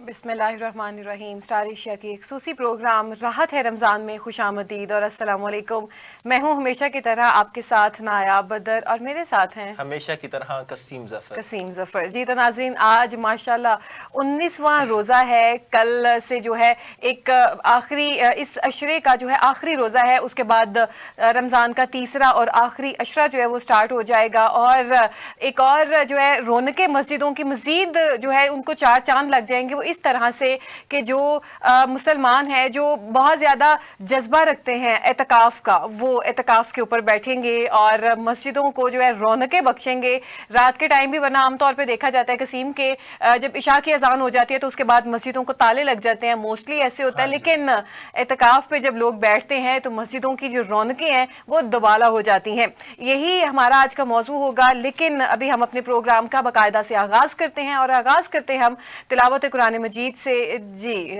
बिस्मिल्लाहिर्रहमानिर्रहीम। Star Asia की एक खसूसी प्रोग्राम राहत है रमज़ान में खुश आमदीद और अस्सलाम वालेकुम। मैं हूँ हमेशा की तरह आपके साथ नायाब बदर और मेरे साथ हैं हमेशा की तरह कसीम ज़फ़र। जी तो नाज़रीन, आज माशाल्लाह 19वां रोज़ा है। कल से जो है एक आखिरी इस अशरे का जो है आखिरी रोज़ा है। उसके बाद रमज़ान का तीसरा और आखिरी अशरा जो है वो स्टार्ट हो जाएगा और एक और जो है रौनकें मस्जिदों की मज़ीद जो है उनको चार चांद लग जाएंगे। वो इस तरह से कि जो मुसलमान हैं जो बहुत ज़्यादा जज्बा रखते हैं एतकाफ़ का, वो एतकाफ़ के ऊपर बैठेंगे और मस्जिदों को जो है रौनकें बख्शेंगे रात के टाइम भी। वरना आमतौर पे देखा जाता है कसीम के जब इशा की अजान हो जाती है तो उसके बाद मस्जिदों को ताले लग जाते हैं, मोस्टली ऐसे होता है। लेकिन एतकाफ़ पे जब लोग बैठते हैं तो मस्जिदों की जो रौनकें हैं वो दोबाला हो जाती हैं। यही हमारा आज का मौजू होगा। लेकिन अभी हम अपने प्रोग्राम का बाकायदा से आगाज़ करते हैं और आगाज़ करते हैं हम तिलावत कुरान मजीद से। जी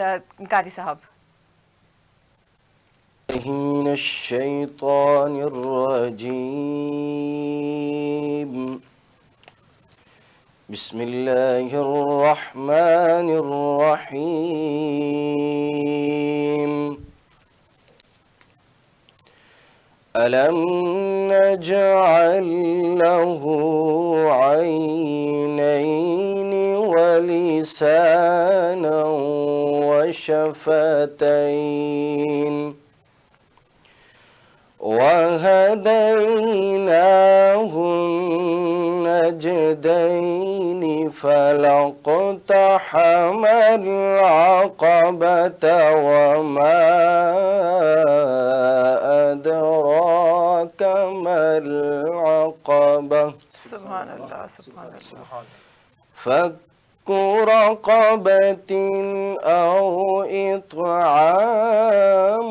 कारी साहब। बिस्मिल्लाहिर्रहमानिर्रहीम। अलम नजअल लहू ऐनैन वलिसानन वशफतैन वहदैनाहु النجدين فلاقتحم العقبة وما أدراك ما العقبة سبحان اللہ سبحان اللہ فك رقبة أو إطعام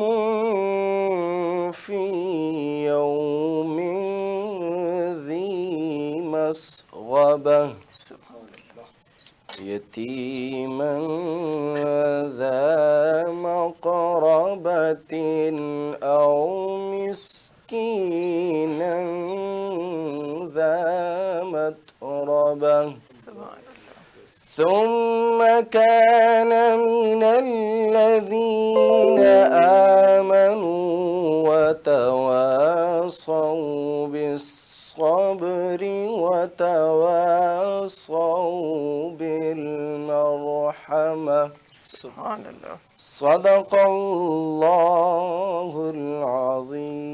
في يوم ذي مسغبة يتيما ذا مقربة أو مسكينا ذا متربة ثم كان من الذين آمنوا وتواصوا بالصبر وتواصوا بالمرحمة سبحان اللہ صدق اللہ العظیم۔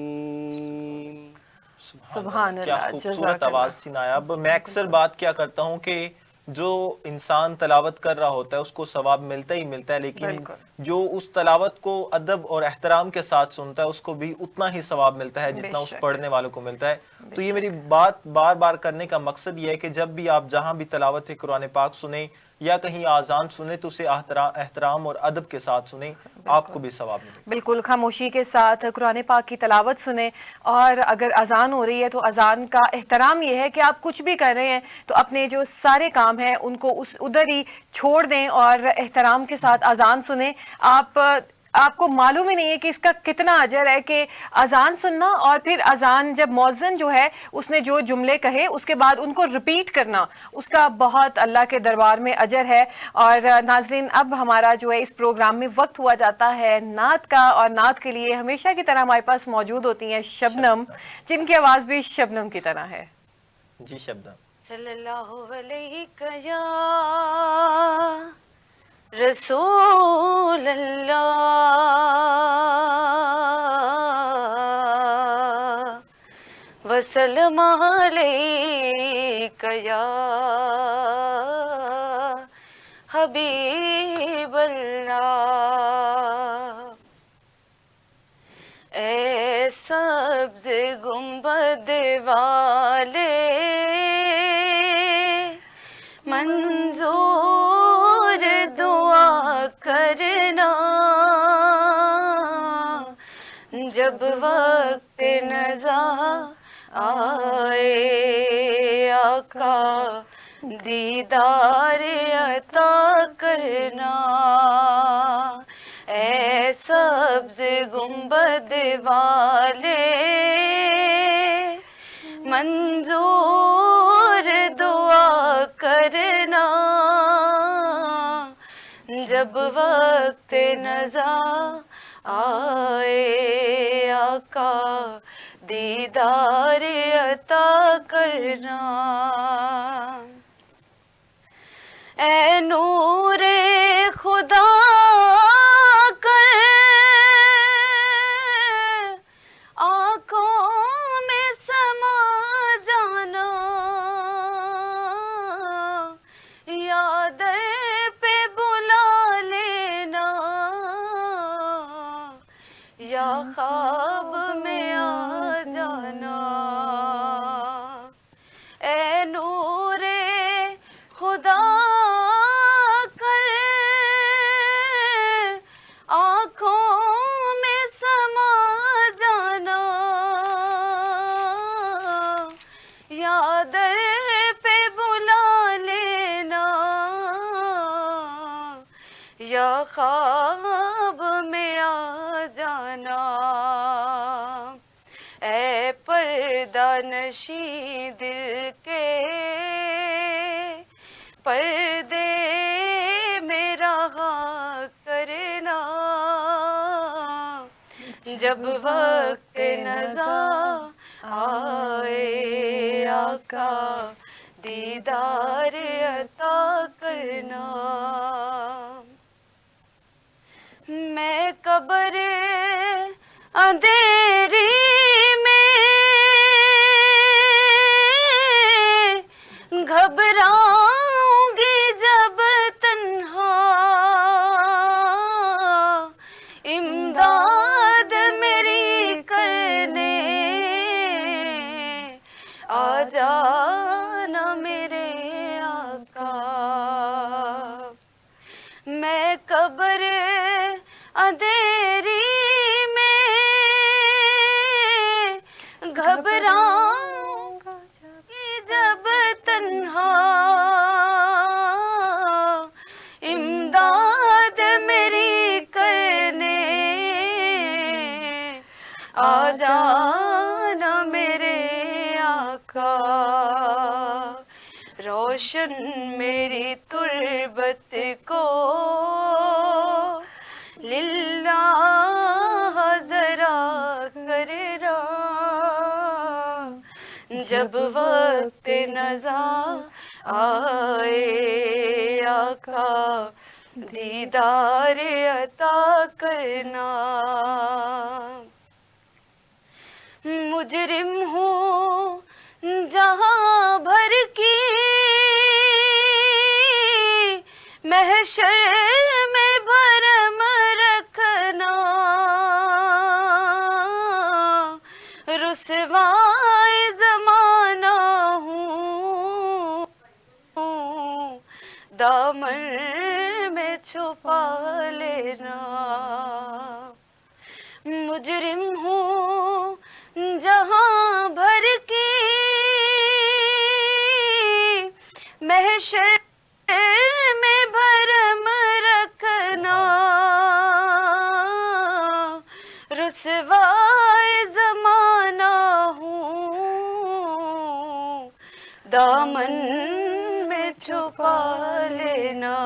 سبحان کیا اللہ، خوبصورت جزاک آواز اللہ۔ تھی نایاب۔ میں اکثر بات کیا کرتا ہوں کہ جو انسان تلاوت کر رہا ہوتا ہے اس کو ثواب ملتا ہی ملتا ہے، لیکن بالکل جو اس تلاوت کو ادب اور احترام کے ساتھ سنتا ہے اس کو بھی اتنا ہی ثواب ملتا ہے جتنا اس شک، پڑھنے والوں کو ملتا ہے۔ بے تو یہ شک۔ میری بات بار بار کرنے کا مقصد یہ ہے کہ جب بھی آپ جہاں بھی تلاوت قرآن پاک سنیں یا کہیں آذان سنیں تو اسے احترام اور ادب کے ساتھ سنیں، آپ کو بھی ثواب ملے۔ بالکل خاموشی کے ساتھ قرآن پاک کی تلاوت سنیں، اور اگر اذان ہو رہی ہے تو اذان کا احترام یہ ہے کہ آپ کچھ بھی کر رہے ہیں تو اپنے جو سارے کام ہیں ان کو ادھر ہی چھوڑ دیں اور احترام کے ساتھ اذان سنیں۔ آپ کو معلوم ہی نہیں ہے کہ اس کا کتنا اجر ہے کہ اذان سننا اور پھر اذان جب مؤذن جو ہے اس نے جو جملے کہے اس کے بعد ان کو ریپیٹ کرنا، اس کا بہت اللہ کے دربار میں اجر ہے۔ اور ناظرین، اب ہمارا جو ہے اس پروگرام میں وقت ہوا جاتا ہے نعت کا، اور نعت کے لیے ہمیشہ کی طرح ہمارے پاس موجود ہوتی ہیں شبنم، جن کی آواز بھی شبنم کی طرح ہے۔ جی شبنم۔ صلی اللہ علیہ یا رسول اللہ وسلم علیک یا حبیب اللہ۔ اے سبز گنبد والے منظور دعا کرنا، جب وقت نزا آئے آقا دیدار عطا کرنا۔ اے سبز گنبد والے منظور دعا کرنا، جب وقت نزا آئے آقا دیدار عطا کرنا اے نور خدا کر آنکھوں میں سما جانا یا در پہ بلا لینا یا خواب میں آ جانا اے نور خدا کر آنکھوں میں سما جانا یا در پہ بلا لینا یا خواب میں آ جانا اے پردہ نشیں دل کے پردے میں رہا کرنا جب وقت نزا آئے آقا دیدار عطا کرنا میں قبر اندھیری میں گھبراؤں گی جب تنہا امداد میری کرنے آ جانا میرے آقا میں قبر اندھیری میں گھبراؤں گی جب تنہا امداد میری کرنے آ جانا میرے آقا روشن میری تربت کو للہ ذرا کرنا جب وقت نزا آئے آقا دیدار عطا کرنا مجرم ہوں جہاں بھر کی محشر میں بھرم رکھنا رسوائے زمانہ ہوں دامن میں چھپا لینا مجرم ہوں جہاں بھر کی محشر میں بھرم رکھنا رسوائے زمانہ ہوں دامن میں چھپا لینا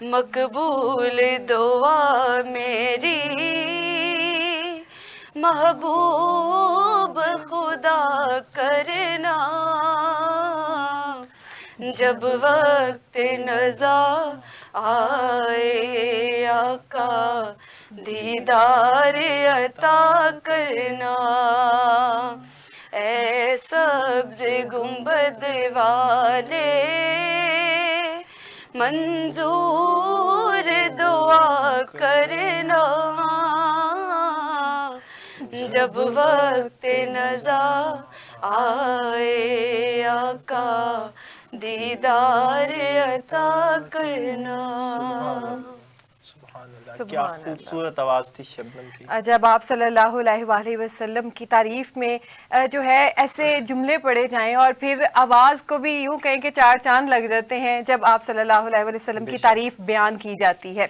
مقبول دعا میری محبوب خدا کرنا جب وقت نزا آئے آقا دیدار عطا کرنا اے سبز گنبد والے منظور دعا کرنا جب وقت نزا آئے آقا دیدار عطا کرنا سبحان اللہ क्या खूबसूरत आवाज थी शबनम की। जब आप सल्लल्लाहु अलैहि वसल्लम की तारीफ में जो है ऐसे जुमले पढ़े जाएं और फिर आवाज़ को भी यूं कहें कि चार चांद लग जाते हैं जब आप सल्लल्लाहु अलैहि वसल्लम की तारीफ बयान की जाती है।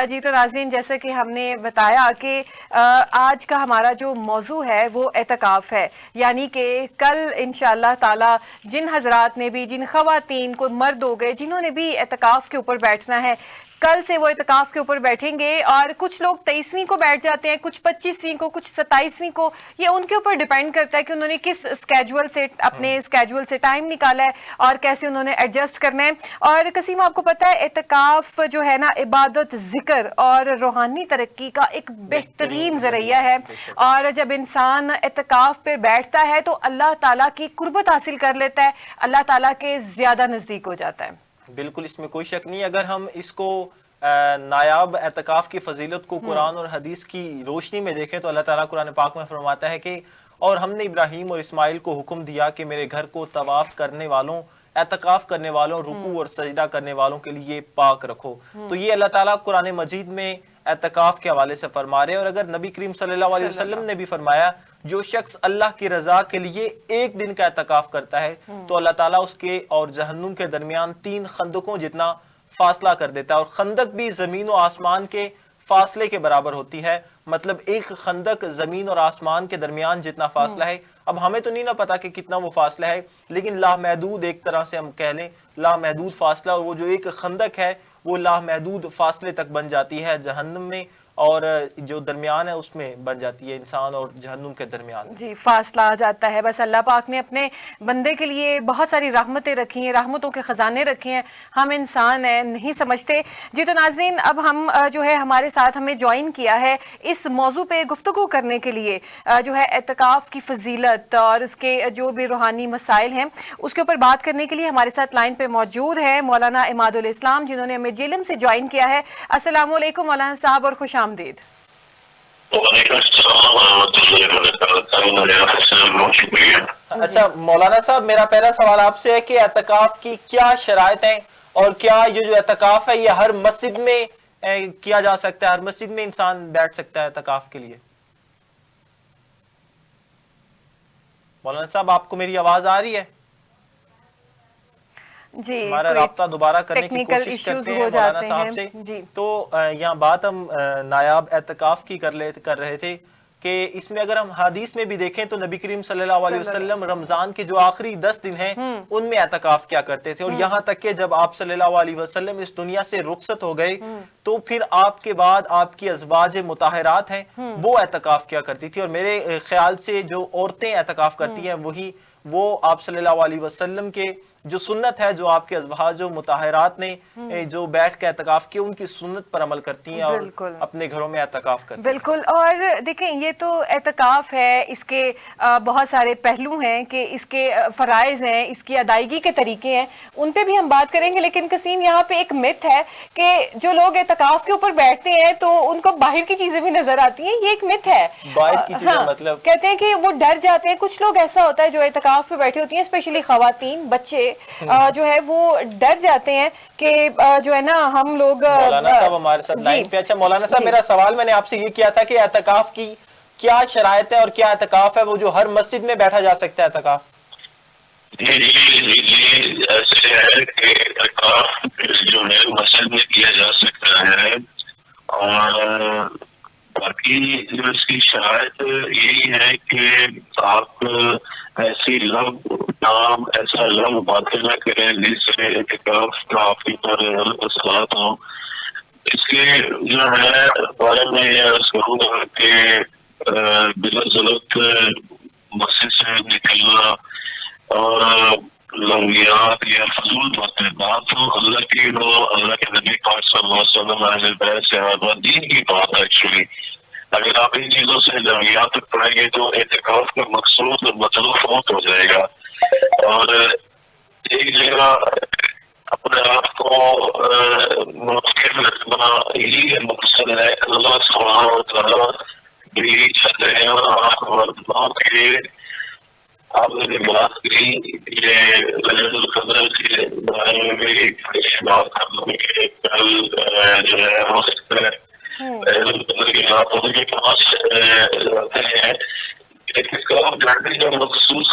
जी तो नाज़रीन, जैसे कि हमने बताया कि आज का हमारा जो मौजू है वो एतकाफ़ है, यानी कि कल इंशाअल्लाह ताला जिन हजरात ने भी, जिन ख़वातीन को, मर्द हो गए, जिन्होंने भी एतकाफ़ के ऊपर बैठना है, कल से वो एतकाफ़ के ऊपर बैठेंगे। और कुछ लोग 23वीं को बैठ जाते हैं, कुछ 25वीं को, कुछ 27वीं को। ये उनके ऊपर डिपेंड करता है कि उन्होंने किस स्केड्यूल से, अपने स्केड्यूल से टाइम निकाला है और कैसे उन्होंने एडजस्ट करना है। और कसीम, आपको पता है एतकाफ़ जो है ना, इबादत, जिक्र और रूहानी तरक्की का एक बेहतरीन ज़रिया है। और जब इंसान एतकाफ़ पर बैठता है तो अल्लाह ताला की कुर्बत हासिल कर लेता है, अल्लाह ताला के ज़्यादा नज़दीक हो जाता है। बिल्कुल, इसमें कोई शक नहीं। अगर हम इसको नायाब एतकाफ़ की फजीलत को कुरान और हदीस की रोशनी में देखें तो अल्लाह ताला कुरान पाक में फरमाता है कि और हमने इब्राहीम और इस्माइल को हुक्म दिया कि मेरे घर को तवाफ करने वालों, एतकाफ़ करने वालों, रुकू और सजदा करने वालों के लिए पाक रखो। तो ये अल्लाह ताला कुरान मजीद में एतकाफ़ के हवाले से फरमा रहे हैं। और अगर नबी करीम सल्लल्लाहु अलैहि वसल्लम ने भी फरमाया जो शख्स अल्लाह की रजा के लिए एक दिन का एतकाफ़ करता है तो अल्लाह ताला उसके और जहन्नुम के दरमियान 3 खंदकों जितना फासला कर देता है। और खंदक भी जमीन और आसमान के फासले के बराबर होती है, मतलब एक खंदक जमीन और आसमान के दरमियान जितना फासला है। अब हमें तो नहीं ना पता कि कितना वो फासला है, लेकिन लामहदूद, एक तरह से हम कह लें लामहदूद फासला। और वो जो एक खंदक है वो लामहदूद फासले तक बन जाती है जहन्नुम में, और जो दरमियान है उसमें बन जाती है इंसान और जहन्नुम के दरमियान। जी, फासला आ जाता है। बस अल्लाह पाक ने अपने बंदे के लिए बहुत सारी रहमतें रखी हैं, रहमतों के ख़जाने रखे हैं, हम इंसान हैं नहीं समझते। जी तो नाज़रीन, अब हम जो है हमारे साथ हमें ज्वाइन किया है इस मौजू पे गुफ्तगू करने के लिए जो है एतकाफ़ की फजीलत और उसके जो भी रूहानी मसाइल हैं उसके ऊपर बात करने के लिए हमारे साथ लाइन पे मौजूद है मौलाना इमादुल इस्लाम, जिन्होंने हमें जेलम से ज्वाइन किया है। अस्सलाम वालेकुम मौलाना साहब और खुश आमदीद। अच्छा मौलाना साहब, मेरा पहला सवाल आपसे है कि एतकाफ़ की क्या शराइत हैं और क्या ये जो एतकाफ़ है ये हर मस्जिद में किया जा सकता है, हर मस्जिद में इंसान बैठ सकता है एतकाफ़ के लिए? मौलाना साहब, आपको मेरी आवाज आ रही है? जी, हमारा राब्ता दोबारा करने की कोशिश करते हैं मौलाना साहब से। जी। तो यहाँ बात हम नायाब एतकाफ़ की कर रहे थे कि इसमें अगर हम हदीस में भी देखें तो नबी करीम सल्लल्लाहु अलैहि वसल्लम रमजान के जो आखिरी 10 दिन हैं उनमें एतकाफ़ क्या करते थे। और यहाँ तक कि जब आप सल्लल्लाहु अलैहि वसल्लम इस दुनिया से रुखसत हो गए तो फिर आपके बाद आपकी अज़वाज मुताहरात हैं वो एतकाफ़ क्या करती थी। और मेरे ख्याल से जो औरतें एतकाफ़ करती हैं वो आप सल्लल्लाहु अलैहि वसल्लम के जो सुन्नत है, जो आपके अज़वाज मुताहरात ने जो बैठ के एतकाफ़ किया, उनकी सुन्नत पर अमल करती हैं और अपने घरों में एतकाफ़ करती हैं। बिल्कुल। और देखें, ये तो एतकाफ़ है, इसके बहुत सारे पहलू हैं कि इसके फ़राइज़ हैं, इसकी अदायगी के तरीके हैं, उन पे भी हम बात करेंगे। लेकिन कसीम, यहाँ पे एक मिथ है कि जो लोग एतकाफ़ के ऊपर बैठते हैं तो उनको बाहर की चीज़ें भी नज़र आती हैं। ये एक मिथ है। बाहर की चीज़ें मतलब कहते हैं कि वो डर जाते हैं। कुछ लोग ऐसा होता है जो एतकाफ़ पे बैठे होती हैं, स्पेशली ख़वातीन, बच्चे जो है वो डर जाते हैं कि जो है ना हम लोग। मौलाना साहब हमारे साथ लाइन पे। अच्छा मौलाना साहब, मेरा सवाल मैंने आपसे ये किया था कि एतकाफ़ की क्या शराइत है और क्या एतकाफ़ है वो जो हर मस्जिद में बैठा जा सकता है एतकाफ़? जी ऐसे है कि एतकाफ़ जो है मस्जिद में किया जा सकता है। और बाकी जो इसकी शराइत यही है कि आप ऐसी नाम ऐसा लम बातें न करें जिससे एतकाफ़ काफी पर सलात हो। इसके जो है बारे में यह अर्ज़ करूँगा कि बिला ज़रूरत मस्जिद से निकलना और लग़वियात या फजूल बात हो, अल्लाह की हो, अल्लाह के नबी पाक सल्लल्लाहु अलैहि वसल्लम से दीन की बात है। एक्चुअली अगर आप इन चीजों से लग़वियात तक पढ़ेंगे तो एतकाफ़ का मकसूद और मतलब फौत हो जाएगा। और एक जगह अपने आप को मुतक़िन रखना यही मकसद है। अल्लाह सुब्हानहू व तआला भी चाहते हैं और आपने बात की ये लैलतुल क़द्र के बारे में भी बात करने के कल जो है हो सकता है مخصوص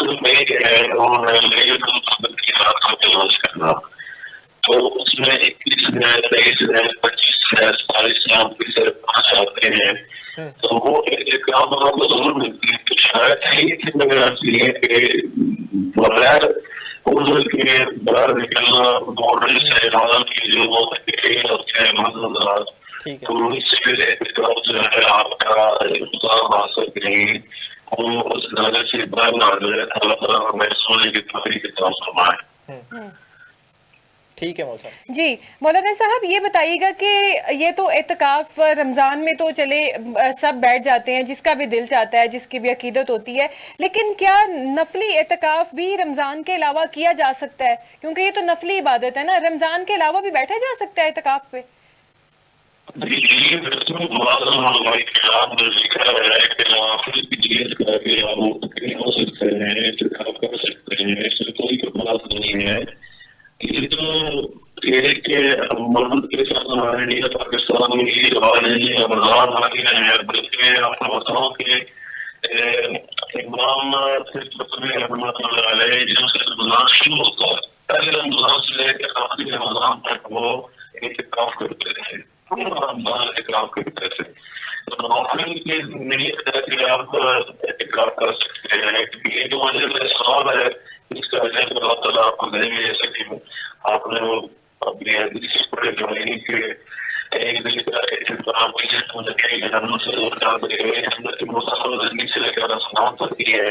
کرنا، تو اس میں 21 دن 23 دن 25 دن 27 دن 5 آتے ہیں، تو وہ ایک کام کو ضرور ملتی ہے. تو شاید یہ کہ میں یہ کہ بغیر عذر کے باہر نکلنا بارڈر سے رمضان کی جو ہوتے ہیں مزدورات، تو اس سے جو ہے آپ کا انتظام حاصل کریں وہ اس نظر سے باہر نہ آ جائے. اللہ تعالیٰ ہمیں سونے کی توفیق عطا فرمائے. ٹھیک ہے مولانا صاحب. جی مولانا صاحب یہ بتائیے گا کہ یہ تو اعتکاف رمضان میں تو چلے سب بیٹھ جاتے ہیں، جس کا بھی دل چاہتا ہے، جس کی بھی عقیدت ہوتی ہے، لیکن کیا نفلی اعتکاف بھی رمضان کے علاوہ کیا جا سکتا ہے؟ کیونکہ یہ تو نفلی عبادت ہے نا، رمضان کے علاوہ بھی بیٹھا جا سکتا ہے اعتکاف پہ؟ جی بالکل، ہمارے خلاف ذکر ہے کہ نوافل کی چیز کر کے آپ متقین ہو سکتے ہیں، اعتکاف کر سکتے ہیں، اس میں کوئی بات نہیں ہے. یہ تو یہ کہ مرد کے ساتھ ہمارے لیے پاکستان میں یہ رواج نہیں ہے. رمضان آ گیا ہے، بلکہ آپ کو بتاؤں کہ امام رحمۃ اللہ علیہ جب سے رمضان شروع ہوتا ہے، پہلے رمضان سے لے کے آخری رمضان تک وہ اعتکاف کرتے تھے، رمضان اعتکاف کرتے تھے. نوافل کی نیت ہے کہ آپ اعتکاف کر سکتے ہیں. یہ جو اجر ثواب ہے اس کا اجر اللہ تعالیٰ آپ کو دیں گے. جیسے کہ آپ نے وہ اپنی حدیث پڑھے جو ہے کہ ایک دن کا احترام کیجیے تو مجھے جہنم سے دور کر دے گئے، جنت کی مسافر زندگی سے لے کر آسمان تک کی ہے.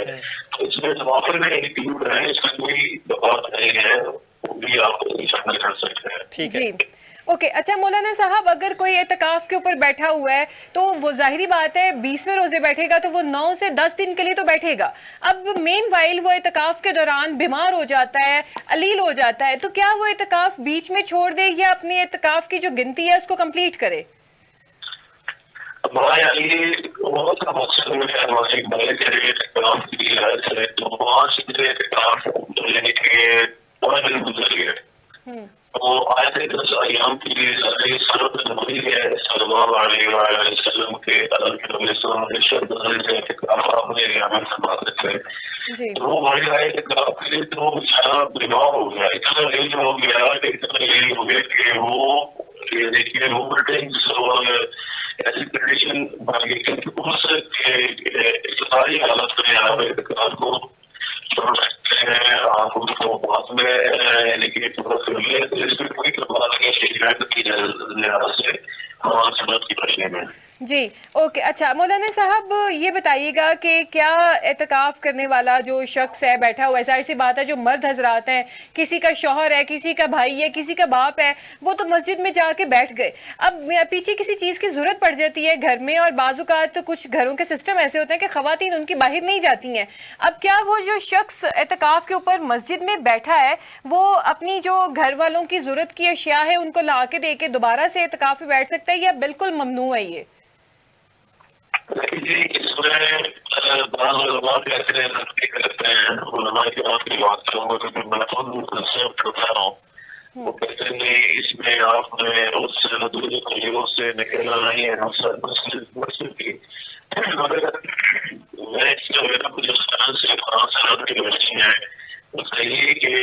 تو اس میں نوافل میں انکلوڈ ہے، اس میں کوئی بات نہیں ہے، وہ بھی آپ شامل کر سکتے ہیں. ٹھیک ہے. جی اوکے. اچھا مولانا صاحب، اگر کوئی اعتکاف کے اوپر بیٹھا ہوا ہے تو وہ ظاہری بات ہے 20ویں روزے بیٹھے گا تو وہ 9 سے 10 دن کے لیے تو بیٹھے گا. اب مین وائل وہ اعتکاف کے دوران بیمار ہو جاتا ہے، علیل ہو جاتا ہے، تو کیا وہ اعتکاف بیچ میں چھوڑ دے یا اپنی اعتکاف کی جو گنتی ہے اس کو کمپلیٹ کرے؟ ہمارے یہ بہت کا مقصد ہے ہمارے بڑے کے اعتکاف کی حالت ہے. تو 5 دن اعتکاف یعنی کہ 5 دن گزر گئے، تو آیت 10 ایام کی سنت نبوی ہے صلی اللہ علیہ وسلم کے اللہ کے نبی صلی اللہ علیہ وسلم سے اعتکاف آپ نے عمل فرماتے تھے. تو وہ ہماری اعتکاف کے لیے تو بیچارہ بیمار ہو گیا، اتنا لیل ہو گیا کہ وہ دیکھیے وہ ایسی کنڈیشن بن گئی کہ ساری حالت میں آپ اعتکاف کو چھوڑ سکتے ہیں. آپ اس کو بعد میں لیکن اس میں کوئی کروا نہیں شکایت کی لحاظ سے ہمارے سمجھ کی پڑھنے میں. جی اوکے. اچھا مولانا صاحب یہ بتائیے گا کہ کیا اعتکاف کرنے والا جو شخص ہے بیٹھا ہوا ہے، ظاہر سی بات ہے جو مرد حضرات ہیں، کسی کا شوہر ہے، کسی کا بھائی ہے، کسی کا باپ ہے، وہ تو مسجد میں جا کے بیٹھ گئے، اب پیچھے کسی چیز کی ضرورت پڑ جاتی ہے گھر میں، اور بعض اوقات کچھ گھروں کے سسٹم ایسے ہوتے ہیں کہ خواتین ان کی باہر نہیں جاتی ہیں. اب کیا وہ جو شخص اعتکاف کے اوپر مسجد میں بیٹھا ہے وہ اپنی جو گھر والوں کی ضرورت کی اشیاء ہے ان کو لا کے دے کے دوبارہ سے اعتکاف میں بیٹھ سکتا ہے یا بالکل ممنوع ہے یہ؟ جی اس میں بعض علماء کہتے ہیں کرتے ہیں، علماء کی بات کی بات کروں گا کیونکہ میں خود کرتا رہا ہوں. وہ کہتے ہیں کہ اس میں آپ نے اس طریقوں سے نکلنا نہیں ہے مسجد کی. مگر میں اس سے میرا کچھ سے کی بچی ہیں اس کا یہ کہ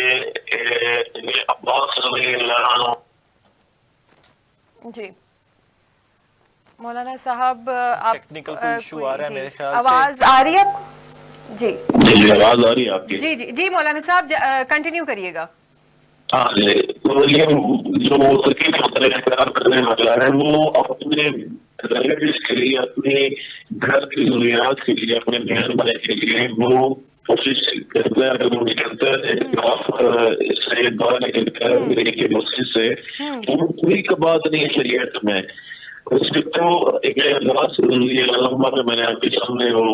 عباس رضی اللہ عنہ. جی مولانا صاحب آپ ٹیکنیکل کوئی ایشو آ رہا ہے میرے خیال سے. آواز آ رہی ہے آپ کو؟ جی جی آواز آ رہی ہے آپ کی؟ جی جی جی مولانا صاحب کنٹینیو کریے گا. ہاں جی، تو یہ جو اختیار کرنے والا ہے وہ اپنے ریلیٹیوز کے لیے، اپنے گھر کی ضروریات کے لیے، اپنے بہن بھائی کے لیے وہ کوشش کرتا ہے. اگر وہ نکلتا ہے اس سے باہر نکلتا ہے مسجد سے، تو کوئی کا بات نہیں ہے شریعت میں. اس میں تو ایک میں نے آپ کے سامنے وہ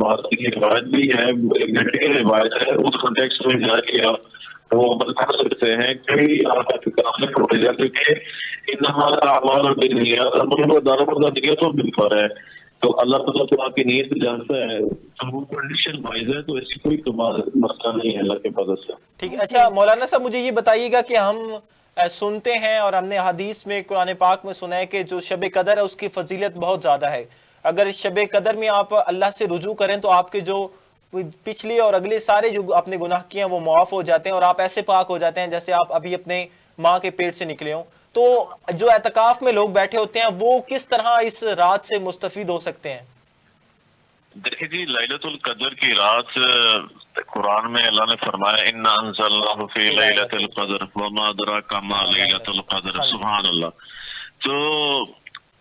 بات کی روایت بھی ہے، ایک گھنٹے کی روایت ہے، اس کنٹیکسٹ میں جا کے آپ وہ بتا سکتے ہیں کہ آپ اعتکاف میں چھوڑے جاتے کہ ہمارا اعمال داروں پر دیا تو بالکل ہے. تو اللہ تعالیٰ تو آپ کی نیت جانتا ہے، تو وہ کنڈیشن وائز ہے، تو ایسی کوئی مسئلہ نہیں ہے اللہ کے فضل سے. ٹھیک ہے. اچھا مولانا صاحب مجھے یہ بتائیے گا کہ ہم सुनते हैं और हमने हदीस में कुरान पाक में सुना है कि जो शब कदर है उसकी फजीलत बहुत ज़्यादा है। अगर शब कदर में आप अल्लाह से रुजू करें तो आपके जो पिछले और अगले सारे जो आपने गुनाह किए हैं वो मुआफ़ हो जाते हैं और आप ऐसे पाक हो जाते हैं जैसे आप अभी अपने माँ के पेट से निकले हों। तो जो एतकाफ में लोग बैठे होते हैं वो किस तरह इस रात से मुस्तफीद हो सकते हैं? देखिए जी, लैलतुल कदर की रात कुरान में अल्लाह ने फरमाया इन्ना अंज़लनाहु फी लैलतिल कदर वमा अदराका मा लैलतुल कदर, सुभान अल्लाह। तो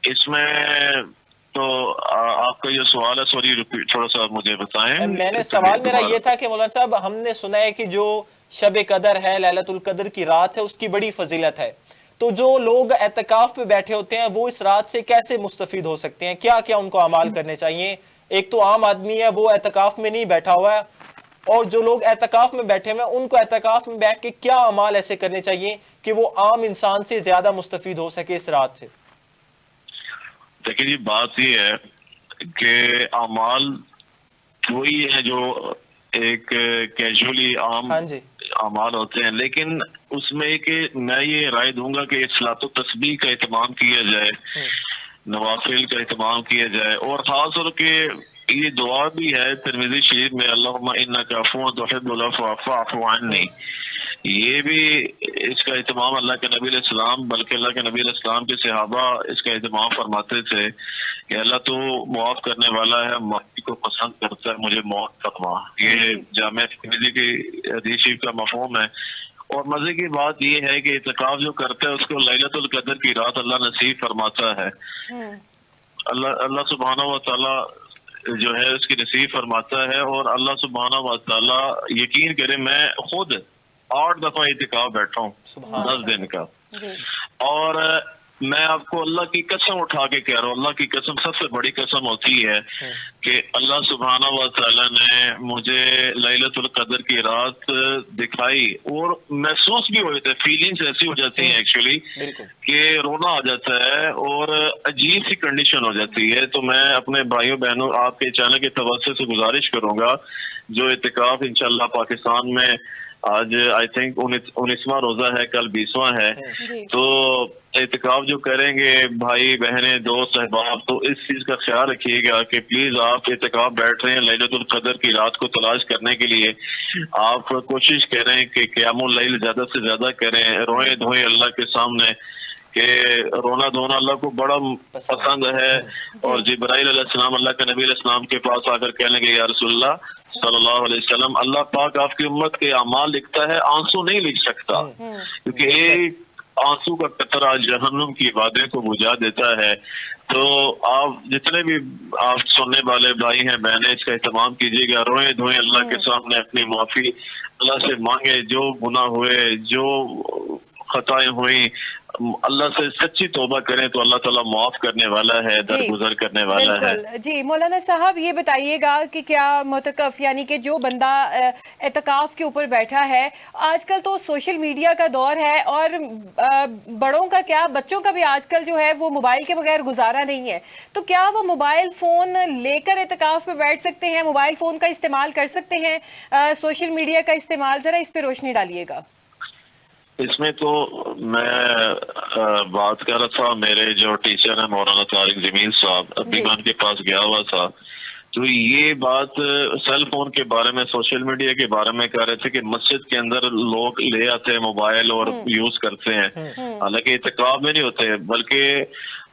इसमें तो आपका ये सवाल है, सॉरी रिपीट थोड़ा सा मुझे बताएं। मैंने सवाल मेरा ये था कि मौलाना साहब हमने सुना है कि जो शब कदर है, लैलतुल कदर की रात है, उसकी बड़ी फजीलत है, तो जो लोग एतकाफ पे बैठे होते हैं वो इस रात से कैसे मुस्तफीद हो सकते हैं? क्या क्या उनको अमाल करने चाहिए? एक तो आम आदमी है वो एतकाफ में नहीं बैठा हुआ है, और जो लोग एतकाफ में बैठे हुए हैं उनको एतकाफ में बैठ के क्या अमाल ऐसे करने चाहिए कि वो आम इंसान से ज्यादा मुस्तफीद हो सके इस रात से? देखिए जी, बात ये है कि अमाल वही है जो एक कैजुअली आम हाँ जी, अमाल होते हैं, लेकिन उसमें कि मैं ये राय दूंगा कि सलातो तस्बीह का एहतमाम किया जाए, नवाफिल का एहतमाम किया जाए, और खास तौर के ये दुआ भी है तिरमिज़ी शरीफ में, अल्लाहुम्मा इन्नका अफ़ुव्वुन तुहिब्बुल अफ़्व फ़अफ़ु अन्नी। ये भी इसका एहतमाम अल्लाह के नबी अलैहिस्सलाम, बल्कि अल्लाह के नबी अलैहिस्सलाम के सहाबा इसका एहतमाम फरमाते थे कि अल्लाह तो मुआफ़ करने वाला है, माफ़ी को पसंद करता है, मुझे मौत फरमा। ये जामे तिरमिज़ी की हदीस शरीफ का मफ़हूम है। और मजे की बात ये है कि इत्काफ जो करता है उसको लैलतुल कदर की रात अल्लाह नसीब फरमाता है। अल्लाह सुब्हानहू व तआला जो है उसकी नसीब फरमाता है, और अल्लाह सुब्हानहू व तआला, यकीन करें मैं खुद 8 दफा इत्काफ बैठा हूँ 10 दिन का, और मैं आपको अल्लाह की कसम उठा के कह रहा हूँ, अल्लाह की कसम सबसे बड़ी कसम होती है कि अल्लाह सुब्हानहू व तआला ने मुझे लैलतुल कदर की रात दिखाई, और महसूस भी हुए थे, फीलिंग्स ऐसी हो जाती हैं एक्चुअली कि रोना आ जाता है और अजीब सी कंडीशन हो जाती है। तो मैं अपने भाइयों बहनों आपके चैनल के तवज्जो से गुजारिश करूंगा, जो इत्काफ इंशाल्लाह पाकिस्तान में आज आई थिंक 19वां रोजा है, कल 20वां है, तो इत्काफ जो करेंगे भाई बहनें दोस्त अहबाब, तो इस चीज का ख्याल रखिएगा कि प्लीज आप इत्काफ बैठ रहे हैं लैलतुल कदर की रात को तलाश करने के लिए, आप कोशिश करें कि क़यामुल लैल ज्यादा से ज्यादा करें, रोए धोए अल्लाह के सामने, कि रोना धोना अल्लाह को बड़ा पसंद है। और जिब्राइल अलैहिस्सलाम अल्लाह के नबी अलैहिस्सलाम के पास आकर कहने लगे, या रसूलल्लाह सल्लल्लाहु अलैहि वसल्लम, अल्लाह पाक आपकी उम्मत के अमाल लिखता है, आंसू नहीं लिख सकता, क्योंकि एक आंसू का कतरा जहन्नुम की वादे को बुझा देता है। तो आप जितने भी आप सुनने वाले भाई हैं बहनें, इसका एहतमाम कीजिएगा, रोए धोए अल्लाह के सामने अपनी माफी अल्लाह से मांगे, जो गुनाह हुए, जो खताएं हुई, अल्लाह से सच्ची तौबा करें तो अल्लाह ताला माफ करने वाला है, दरगुजर करने वाला है। जी मौलाना साहब, ये बताइएगा कि क्या मुतकफ यानी कि जो बंदा एतकाफ के ऊपर बैठा है, आजकल तो सोशल मीडिया का दौर है, और बड़ों का क्या बच्चों का भी आजकल जो है वो मोबाइल के बगैर गुजारा नहीं है, तो क्या वो मोबाइल फ़ोन लेकर एतकाफ पे बैठ सकते हैं, मोबाइल फ़ोन का इस्तेमाल कर सकते हैं, सोशल मीडिया का इस्तेमाल? ज़रा इस पर रोशनी डालिएगा। इसमें तो मैं बात कर रहा था, मेरे जो टीचर है मौलाना तारिक जमील साहब, अभी मैं उनके पास गया हुआ था, तो ये बात सेल फोन के बारे में, सोशल मीडिया के बारे में कह रहे थे कि मस्जिद के अंदर लोग ले आते हैं मोबाइल और यूज करते हैं, हालांकि इत्काफ में नहीं होते, बल्कि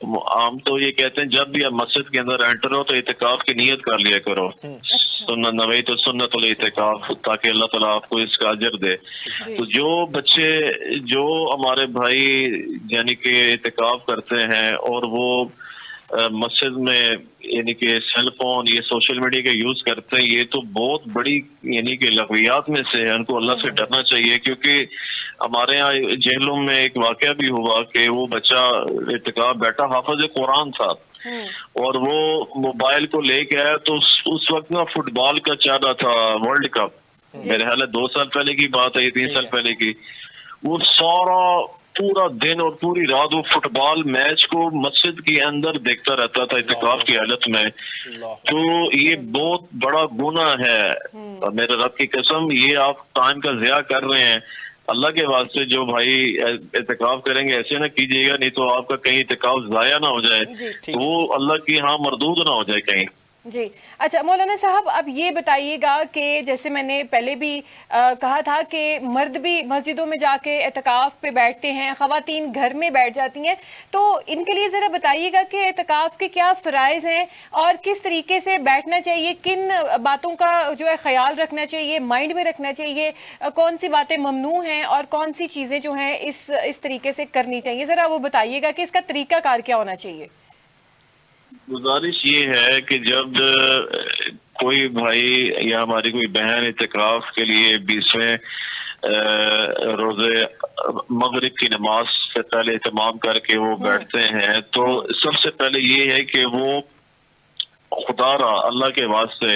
हम तो ये कहते हैं जब भी आप मस्जिद के अंदर एंटर हो तो इत्काफ की नियत कर लिया करो, सुन्नत नवई तो सुन्नतुल इत्काफ, ताकि अल्लाह ताला आपको इसका अजर दे। तो जो बच्चे, जो हमारे भाई यानी कि इत्काफ करते हैं और वो मस्जिद में यानी कि सेल फोन, ये सोशल मीडिया का यूज करते हैं, ये तो बहुत बड़ी यानी कि लग़वियात में से है, उनको अल्लाह से डरना चाहिए। क्योंकि हमारे यहाँ जेलों में एक वाकया भी हुआ कि वो बच्चा इत्काफ बैठा, हाफिज़ कुरान था, और वो मोबाइल को लेके आया, तो उस वक्त ना फुटबॉल का चल रहा था वर्ल्ड कप, मेरे ख्याल है 2 साल पहले की बात है, 3 साल पहले की, वो सारा पूरा दिन और पूरी रात वो फुटबॉल मैच को मस्जिद के अंदर देखता रहता था इत्काफ की हालत में। तो ये बहुत बड़ा गुनाह है, मेरे रब की कसम, ये आप टाइम का ज़िया कर रहे हैं। اللہ کے واسطے جو بھائی اعتکاف کریں گے ایسے نہ کیجیے گا، نہیں تو آپ کا کہیں اعتکاف ضائع نہ ہو جائے، جی تو وہ اللہ کی ہاں مردود نہ ہو جائے کہیں۔ جی اچھا مولانا صاحب، اب یہ بتائیے گا کہ جیسے میں نے پہلے بھی کہا تھا کہ مرد بھی مسجدوں میں جا کے اعتکاف پہ بیٹھتے ہیں، خواتین گھر میں بیٹھ جاتی ہیں، تو ان کے لیے ذرا بتائیے گا کہ اعتکاف کے کیا فرائض ہیں اور کس طریقے سے بیٹھنا چاہیے، کن باتوں کا جو ہے خیال رکھنا چاہیے، مائنڈ میں رکھنا چاہیے، کون سی باتیں ممنوع ہیں اور کون سی چیزیں جو ہیں اس طریقے سے کرنی چاہیے، ذرا وہ بتائیے گا کہ اس کا طریقہ کار کیا ہونا چاہیے۔ گزارش یہ ہے کہ جب کوئی بھائی یا ہماری کوئی بہن اعتکاف کے لیے 20ویں روزے مغرب کی نماز سے پہلے اہتمام کر کے وہ بیٹھتے ہیں، تو سب سے پہلے یہ ہے کہ وہ خدا را اللہ کے واسطے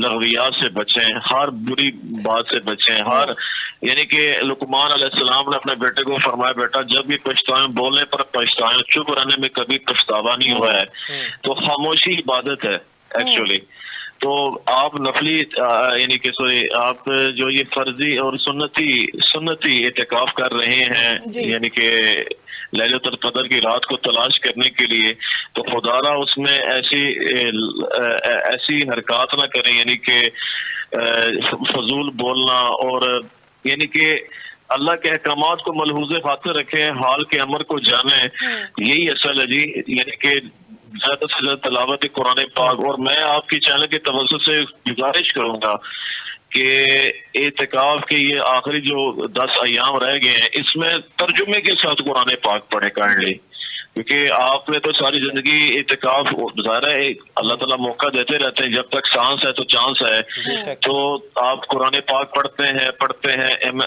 لغویات سے بچیں، ہر بری بات سے بچیں، ہر یعنی کہ لقمان علیہ السلام نے اپنے بیٹے کو فرمایا بیٹا جب بھی پچھتائیں بولنے پر پچھتائیں، چپ رہنے میں کبھی پچھتاوا نہیں ہوا ہے، تو خاموشی عبادت ہے ایکچولی۔ تو آپ نفلی یعنی کہ آپ جو یہ فرضی اور سنتی اعتکاف کر رہے ہیں یعنی کہ لیلۃ القدر کی رات کو تلاش کرنے کے لیے، تو خدا را اس میں ایسی حرکات نہ کریں، یعنی کہ فضول بولنا، اور یعنی کہ اللہ کے احکامات کو ملحوظ خاطر رکھیں، حال کے امر کو جانیں، یہی اصل ہے جی۔ یعنی کہ زیادہ سے زیادہ تلاوت قرآن پاک، اور میں آپ کی چینل کے توسط سے گزارش کروں گا کہ اعتکاف کے یہ آخری جو 10 ایام رہ گئے ہیں اس میں ترجمے کے ساتھ قرآن پاک پڑھیں کائنڈلی، کیونکہ آپ نے تو ساری زندگی اعتکاف، ظاہر ہے اللہ تعالیٰ موقع دیتے رہتے ہیں، جب تک سانس ہے تو چانس ہے، تو آپ قرآن پاک پڑھتے ہیں۔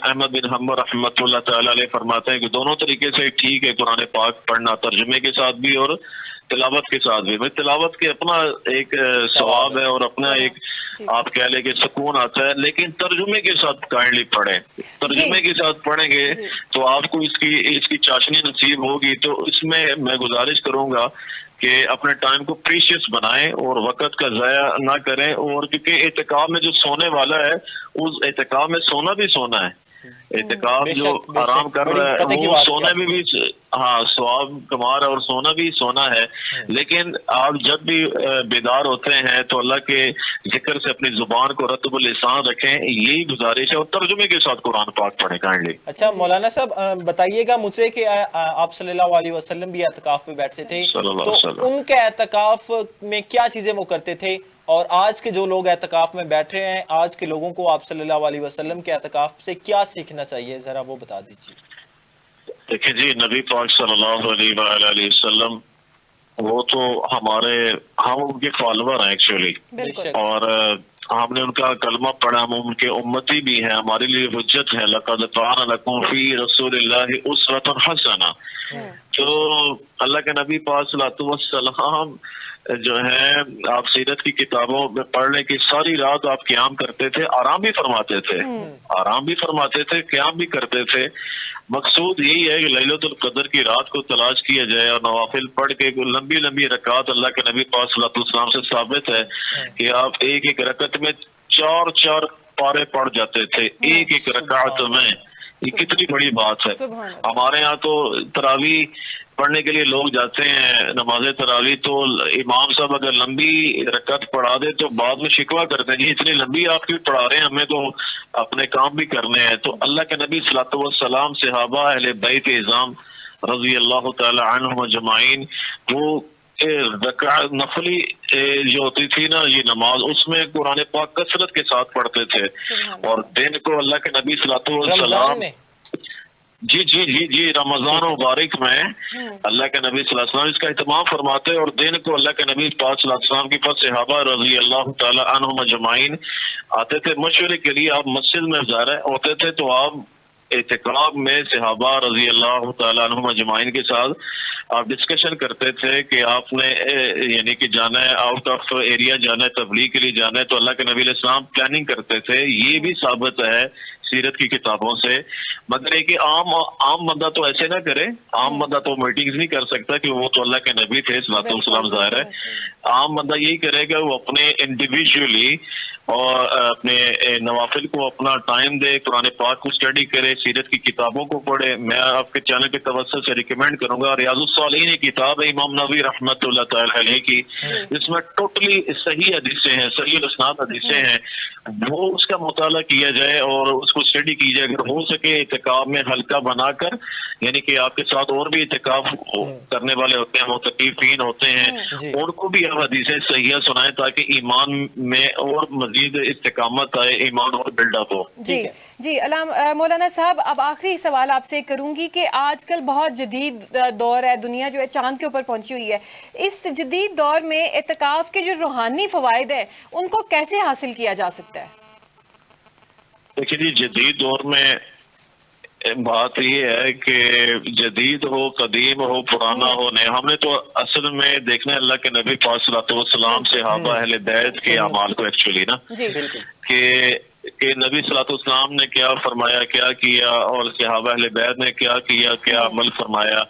احمد بن حنبل رحمۃ اللہ تعالیٰ علیہ فرماتے ہیں کہ دونوں طریقے سے ٹھیک ہے قرآن پاک پڑھنا، ترجمے کے ساتھ بھی اور تلاوت کے ساتھ بھی۔ تلاوت کے اپنا ایک ثواب ہے اور اپنا ایک آپ کہہ لیں کہ سکون آتا ہے، لیکن ترجمے کے ساتھ کائنڈلی پڑھیں، ترجمے کے ساتھ پڑھیں گے تو آپ کو اس کی چاشنی نصیب ہوگی۔ تو اس میں گزارش کروں گا کہ اپنے ٹائم کو پریشیس بنائیں اور وقت کا ضائع نہ کریں، اور کیونکہ اعتکاف میں جو سونے والا ہے اس اعتکاف میں سونا بھی سونا ہے، اعتکاف جو آرام کر رہا ہے وہ سونے میں بھی ہاں ثواب کما رہا ہے اور سونا بھی سونا ہے، لیکن آپ جب بھی بیدار ہوتے ہیں تو اللہ کے ذکر سے اپنی زبان کو رطب اللسان رکھیں، یہی گزارش ہے، اور ترجمے کے ساتھ قرآن پاک پڑھیں کائنڈلی۔ اچھا مولانا صاحب بتائیے گا مجھے کہ آپ صلی اللہ علیہ وسلم بھی اعتکاف پہ بیٹھتے تھے، تو ان کے اعتکاف میں کیا چیزیں وہ کرتے تھے، اور آج کے جو لوگ اعتکاف میں بیٹھ رہے ہیں آج کے لوگوں کو آپ صلی اللہ علیہ وسلم کے اعتکاف سے کیا سیکھنا چاہیے، ذرا وہ بتا دیجیے۔ دیکھیں جی، نبی پاک صلی اللہ علیہ وآلہ وسلم وہ تو ہم ان کے فالوور ہیں ایکچولی، اور ہم نے ان کا کلمہ پڑھا، ہم ان کے امتی بھی ہیں، ہمارے لیے حجت ہے۔ لقد کان لکم فی رسول اللہ اسوۃ حسنہ۔ تو اللہ کے نبی پاک صلی اللہ علیہ وسلم جو ہے آپ سیرت کی کتابوں میں پڑھنے کی ساری رات آپ قیام کرتے تھے، آرام بھی فرماتے تھے، قیام بھی کرتے تھے۔ مقصود یہی ہے کہ لیلۃ القدر کی رات کو تلاش کیا جائے اور نوافل پڑھ کے لمبی لمبی رکعات، اللہ کے نبی پاک صلی اللہ علیہ وسلم سے ثابت ہے کہ آپ ایک ایک رکعت میں 4 پارے پڑھ جاتے تھے ایک ایک رکعت میں۔ یہ کتنی بڑی بات ہے۔ ہمارے ہاں تو تراویح پڑھنے کے لیے لوگ جاتے ہیں نماز تراویح، تو امام صاحب اگر لمبی رکعت پڑھا دے تو بعد میں شکوہ کرتے ہیں جی اتنی لمبی آپ کیوں پڑھا رہے ہیں، ہمیں تو اپنے کام بھی کرنے ہیں۔ تو اللہ کے نبی صلی اللہ علیہ وسلم، صحابہ، اہل بیت اعظام رضی اللہ تعالی عنہم اجمعین، وہ نفلی جو ہوتی تھی نا یہ نماز، اس میں قرآن پاک کثرت کے ساتھ پڑھتے تھے، اور دن کو اللہ کے نبی صلی اللہ علیہ وسلم جی رمضان مبارک میں اللہ کے نبی صلی اللہ علیہ وسلم اس کا اہتمام فرماتے، اور دن کو اللہ کے نبی پاک صلی اللہ علیہ وسلم کے پاس صحابہ رضی اللہ تعالی عنہم اجمعین آتے تھے مشورے کے لیے۔ آپ مسجد میں ظاہر ہوتے تھے تو آپ اعتکاف میں صحابہ رضی اللہ تعالی عنہم اجمعین کے ساتھ آپ ڈسکشن کرتے تھے کہ آپ نے یعنی کہ جانا ہے آؤٹ آف ایریا، جانا ہے تبلیغ کے لیے جانا ہے، تو اللہ کے نبی علیہ السلام پلاننگ کرتے تھے۔ یہ بھی ثابت ہے سیرت کی کتابوں سے، مگر یہ کہ عام بندہ تو ایسے نہ کرے، عام بندہ تو میٹنگز نہیں کر سکتا کہ وہ تو اللہ کے نبی تھے صلی اللہ علیہ وسلم، ظاہر ہے عام بندہ یہی کرے گا، وہ اپنے انڈیویجولی اور اپنے نوافل کو اپنا ٹائم دے، قرآن پاک کو اسٹڈی کرے، سیرت کی کتابوں کو پڑھے. میں آپ کے چینل کے توسط سے ریکمینڈ کروں گا، ریاض الصالحین کی کتاب ہے امام نووی رحمۃ اللہ تعالی علیہ کی، جس میں ٹوٹلی صحیح حدیثیں ہیں، صحیح الاسناد حدیثیں ہیں، وہ اس کا مطالعہ کیا جائے اور اس کو اسٹڈی کی جائے. اگر ہو سکے اعتکاف میں ہلکا بنا کر، یعنی کہ آپ کے ساتھ اور بھی اعتکاف کرنے والے ہوتے ہیں، معتکفین ہوتے ہیں، ان کو بھی آپ حدیثیں صحیحہ سنائیں تاکہ ایمان میں اور مزید استقامت آئے، ایمان اور بلڈ اپ ہو. جی مولانا صاحب، اب آخری سوال آپ سے کروں گی کہ آج کل بہت جدید دور ہے، دنیا جو ہے چاند کے اوپر پہنچی ہوئی ہے. اس جدید دور میں اعتکاف کے جو روحانی فوائد ہیں ان کو کیسے حاصل کیا جا سکتا ہے؟ دیکھیے جی، جدید دور میں بات یہ ہے کہ جدید ہو، قدیم ہو، پرانا ہو، نہیں، ہم نے تو اصل میں دیکھنا ہے اللہ کے نبی پاک صلی اللہ علیہ وسلم، صحابہ اہل بیت کے اعمال کو ایکچولی نا، کہ نبی صلی اللہ علیہ وسلم نے کیا فرمایا، کیا کیا، اور صحابہ اہل بیت نے کیا کیا، کیا عمل فرمایا.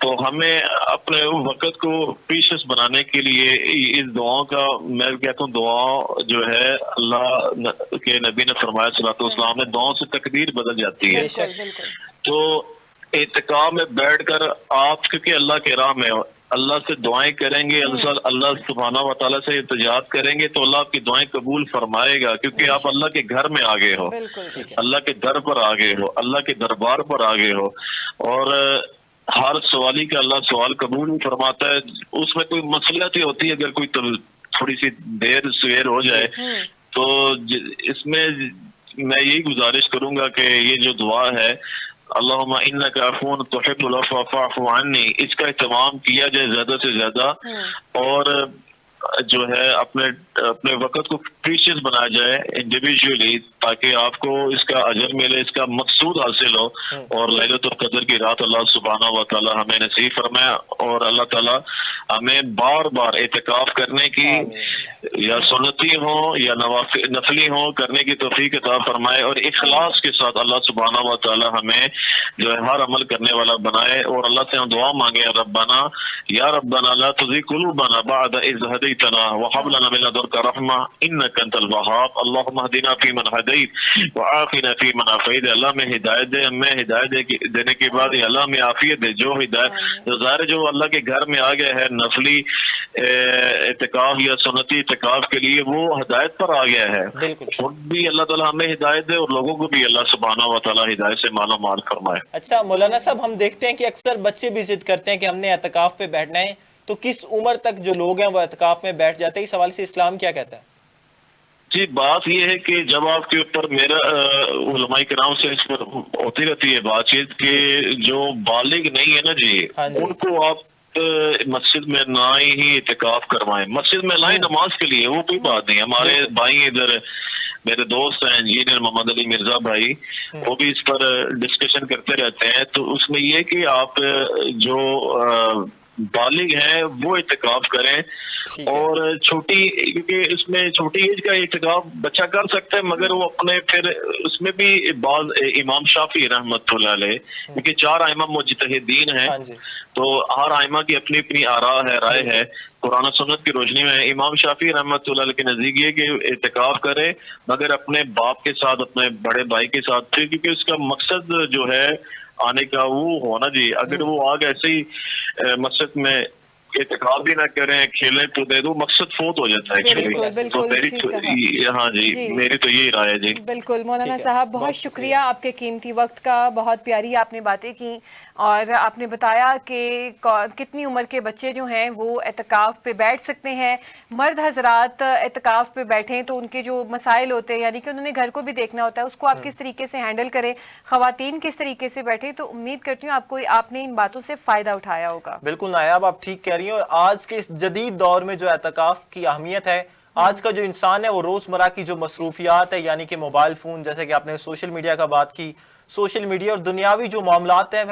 تو ہمیں اپنے وقت کو پیشس بنانے کے لیے اس دعاؤں کا، میں کہتا ہوں دعا جو ہے اللہ کے نبی نے فرمایا صلی اللہ علیہ وسلم نے، دعاؤں سے تقدیر بدل جاتی ہے. تو اعتکاف میں بیٹھ کر آپ کیونکہ اللہ کے راہ میں اللہ سے دعائیں کریں گے، اللہ سبحانہ و تعالیٰ سے التجاات کریں گے تو اللہ آپ کی دعائیں قبول فرمائے گا، کیونکہ آپ اللہ کے گھر میں آگے ہو، اللہ کے در پر آگے ہو، اللہ کے دربار پر آگے ہو. اور ہر سوالی کا اللہ سوال قبول بھی فرماتا ہے. اس میں کوئی مصلحت ہی ہوتی ہے، اگر کوئی تھوڑی سی دیر سویر ہو جائے تو اس میں یہی گزارش کروں گا کہ یہ جو دعا ہے اللہم انک عفو تحب العفو فاعف عنی، اس کا اہتمام کیا جائے زیادہ سے زیادہ، اور جو ہے اپنے وقت کو پریشیس بنایا جائے انڈیویجولی، تاکہ آپ کو اس کا اجر ملے، اس کا مقصود حاصل ہو. اور لیلۃ القدر کی رات اللہ سبحانہ و تعالی ہمیں نصیب فرمائے، اور اللہ تعالی ہمیں بار بار اعتکاف کرنے کی، یا سنتی ہو یا نفلی ہو، کرنے کی توفیق عطا فرمائے، اور اخلاص کے ساتھ اللہ سبحانہ و تعالی ہمیں جو ہے ہر عمل کرنے والا بنائے. اور اللہ سے ہم دعا مانگے، ربنا یا ربنا لا تزغ قلوبنا بعد اذ هديتنا وهب لنا من لدنك رحمة انك انت الوهاب اللهم اهدنا فيمن هديت وعافنا فيمن عافيت. اللہ میں ہدایت دے، ہمیں ہدایت دینے کے بعد اللہ میں عافیت دے. جو ہدایت ظاہر جو اللہ کے گھر میں آ گیا ہے نفلی اعتکاف یا سنتی اعتکاف کے لیے، وہ ہدایت پر آ گیا ہے. خود بھی اللہ تعالیٰ ہمیں ہدایت دے اور لوگوں کو بھی اللہ سبحانہ و تعالیٰ ہدایت سے مالا مال فرمائے. اچھا مولانا صاحب، ہم دیکھتے ہیں کہ اکثر بچے بھی ضد کرتے ہیں کہ ہم نے اعتکاف پہ بیٹھنا ہے، تو کس عمر تک جو لوگ ہیں وہ اعتکاف میں بیٹھ جاتے ہیں؟ اس حوالے سے اسلام کیا کہتا ہے؟ جی، بات یہ ہے کہ جب آپ کے اوپر میرا علماء کرام سے اس پر ہوتی رہتی ہے بات چیت کہ جو بالغ نہیں ہے نا جی، ان کو آپ مسجد میں نہ ہی اعتکاف کروائیں، مسجد میں لائیں نماز کے لیے، وہ کوئی بات نہیں. ہمارے بھائی ادھر میرے دوست ہیں انجینئر محمد علی مرزا بھائی، وہ بھی اس پر ڈسکشن کرتے رہتے ہیں. تو اس میں یہ کہ آپ جو بالغ ہیں وہ اعتکاف کریں، اور چھوٹی، کیونکہ اس میں چھوٹی ایج کا اعتکاف بچہ کر سکتا ہے، مگر وہ اپنے پھر اس میں بھی بعض امام شافعی رحمۃ اللہ علیہ، کیونکہ 4 ائمہ مجتہدین ہیں، تو ہر ائمہ کی اپنی اپنی آراء ہے، رائے ہے قرآن و سنت کی روشنی میں. امام شافعی رحمۃ اللہ علیہ کے نزدیک یہ کہ اعتکاف کرے، مگر اپنے باپ کے ساتھ، اپنے بڑے بھائی کے ساتھ، پھر کیونکہ اس کا مقصد جو ہے آنے کا وہ ہونا جی. اگر وہ آگ ایسے ہی مسجد میں اعتکاف بھی نہ کریں، کھیلیں تو دے دو، مقصد فوت ہو جاتا ہے. ہاں جی، میری تو یہی رائے ہے جی. بالکل مولانا صاحب، بہت شکریہ آپ کے قیمتی وقت کا، بہت پیاری آپ نے باتیں کی، اور آپ نے بتایا کہ کتنی عمر کے بچے جو ہیں وہ اعتکاف پہ بیٹھ سکتے ہیں. مرد حضرات اعتکاف پہ بیٹھیں تو ان کے جو مسائل ہوتے ہیں، یعنی کہ انہوں نے گھر کو بھی دیکھنا ہوتا ہے، اس کو آپ کس طریقے سے ہینڈل کریں، خواتین کس طریقے سے بیٹھیں. تو امید کرتی ہوں آپ نے ان باتوں سے فائدہ اٹھایا ہوگا. بالکل نایاب، آپ ٹھیک کہہ رہی ہیں. اور آج کے اس جدید دور میں جو اعتکاف کی اہمیت ہے، آج کا جو انسان ہے وہ روزمرہ کی جو مصروفیات ہے، یعنی کہ موبائل فون، جیسے کہ آپ نے سوشل میڈیا کا بات کی، سوشل میڈیا اور دنیاوی جو معاملات ہیں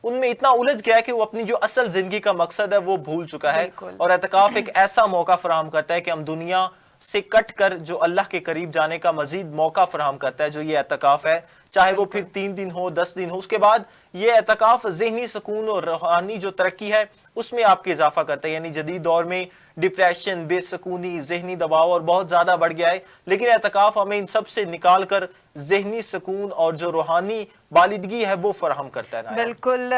ان میں اتنا الجھ گیا ہے کہ وہ اپنی جو اصل زندگی کا مقصد ہے وہ بھول چکا ہے. اور اعتکاف ایک ایسا موقع فراہم کرتا ہے کہ ہم دنیا سے کٹ کر جو اللہ کے قریب جانے کا مزید موقع فراہم کرتا ہے، جو یہ اعتکاف ہے، چاہے وہ پھر 3 دن ہو، 10 دن ہو. اس کے بعد یہ اعتکاف ذہنی سکون اور روحانی جو ترقی ہے اس میں آپ کے اضافہ کرتا ہے. یعنی جدید دور میں डिप्रेशन, बेसकूनी, जहनी दबाव और बहुत ज़्यादा बढ़ गया है। लेकिन एतकाफ़ हमें इन सब से निकाल कर जहनी सुकून और जो रूहानी बालिदगी है वो फराहम करता है। बिल्कुल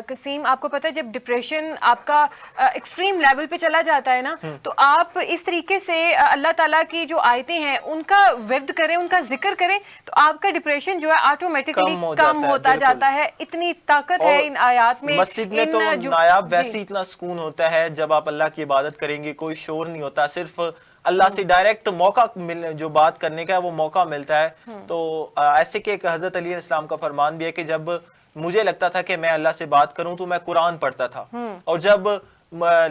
कसीम, आपको पता है जब डिप्रेशन आपका एक्सट्रीम लेवल पे चला जाता है ना, तो आप इस तरीके से अल्लाह ताला की जो आयतें हैं उनका विर्द करें, उनका जिक्र करें, तो आपका डिप्रेशन जो है ऑटोमेटिकली कम होता जाता है। इतनी ताकत है इन आयात में। मस्जिद में तो नायाब वैसे इतना सुकून होता है जब आप अल्लाह की इबादत करेंगे, कोई शोर नहीं होता, सिर्फ अल्लाह से डायरेक्ट मौका जो बात करने का है वो मौका मिलता है। तो ऐसे कि एक हजरत अली इस्लाम का फरमान भी है कि जब मुझे लगता था कि मैं अल्लाह से बात करूं तो मैं कुरान पढ़ता था, और जब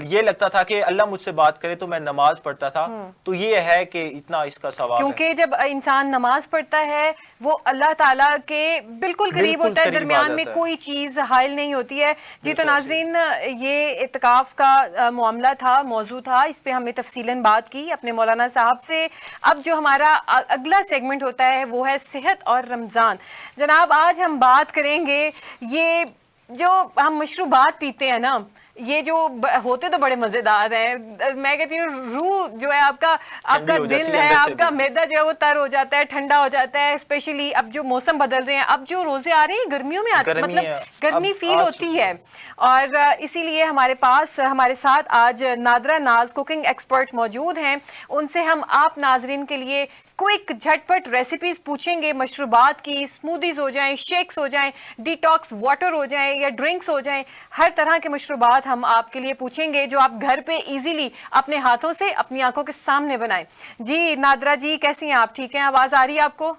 ये लगता था कि अल्लाह मुझसे बात करे तो मैं नमाज पढ़ता था। तो ये है कि इतना इसका सवाब क्योंकि जब इंसान नमाज पढ़ता है वो अल्लाह ताला के बिल्कुल करीब होता है, दरमियान में कोई चीज़ हाइल नहीं होती है। जी तो नाज़रीन, ये इत्काफ का मामला था, मौजू था, इस पे हमने तफसीलन बात की अपने मौलाना साहब से। अब जो हमारा अगला सेगमेंट होता है वो है सेहत और रमज़ान। जनाब, आज हम बात करेंगे ये जो हम मशरूबात पीते हैं ना, ये जो होते तो बड़े मजेदार हैं। मैं कहती हूँ रूह जो है आपका दिल है, आपका मैदा जो है वो तर हो जाता है, ठंडा हो जाता है। स्पेशली अब जो मौसम बदल रहे हैं, अब जो रोजे आ रहे हैं गर्मियों में आते, मतलब गर्मी फील होती है। और इसीलिए हमारे पास हमारे साथ आज नादरा नाज कुकिंग एक्सपर्ट मौजूद हैं। उनसे हम आप नाजरीन के लिए क्विक झटपट रेसिपीज पूछेंगे, मशरूबात की, स्मूदीज हो जाएं, शेक्स हो जाएं, डिटॉक्स वाटर हो जाएं या ड्रिंक्स हो जाएं, हर तरह के मशरूबात हम आपके लिए पूछेंगे जो आप घर पे इजीली अपने हाथों से अपनी आंखों के सामने बनाएं। जी नादरा जी, कैसी हैं आप? ठीक हैं? आवाज आ रही है आपको?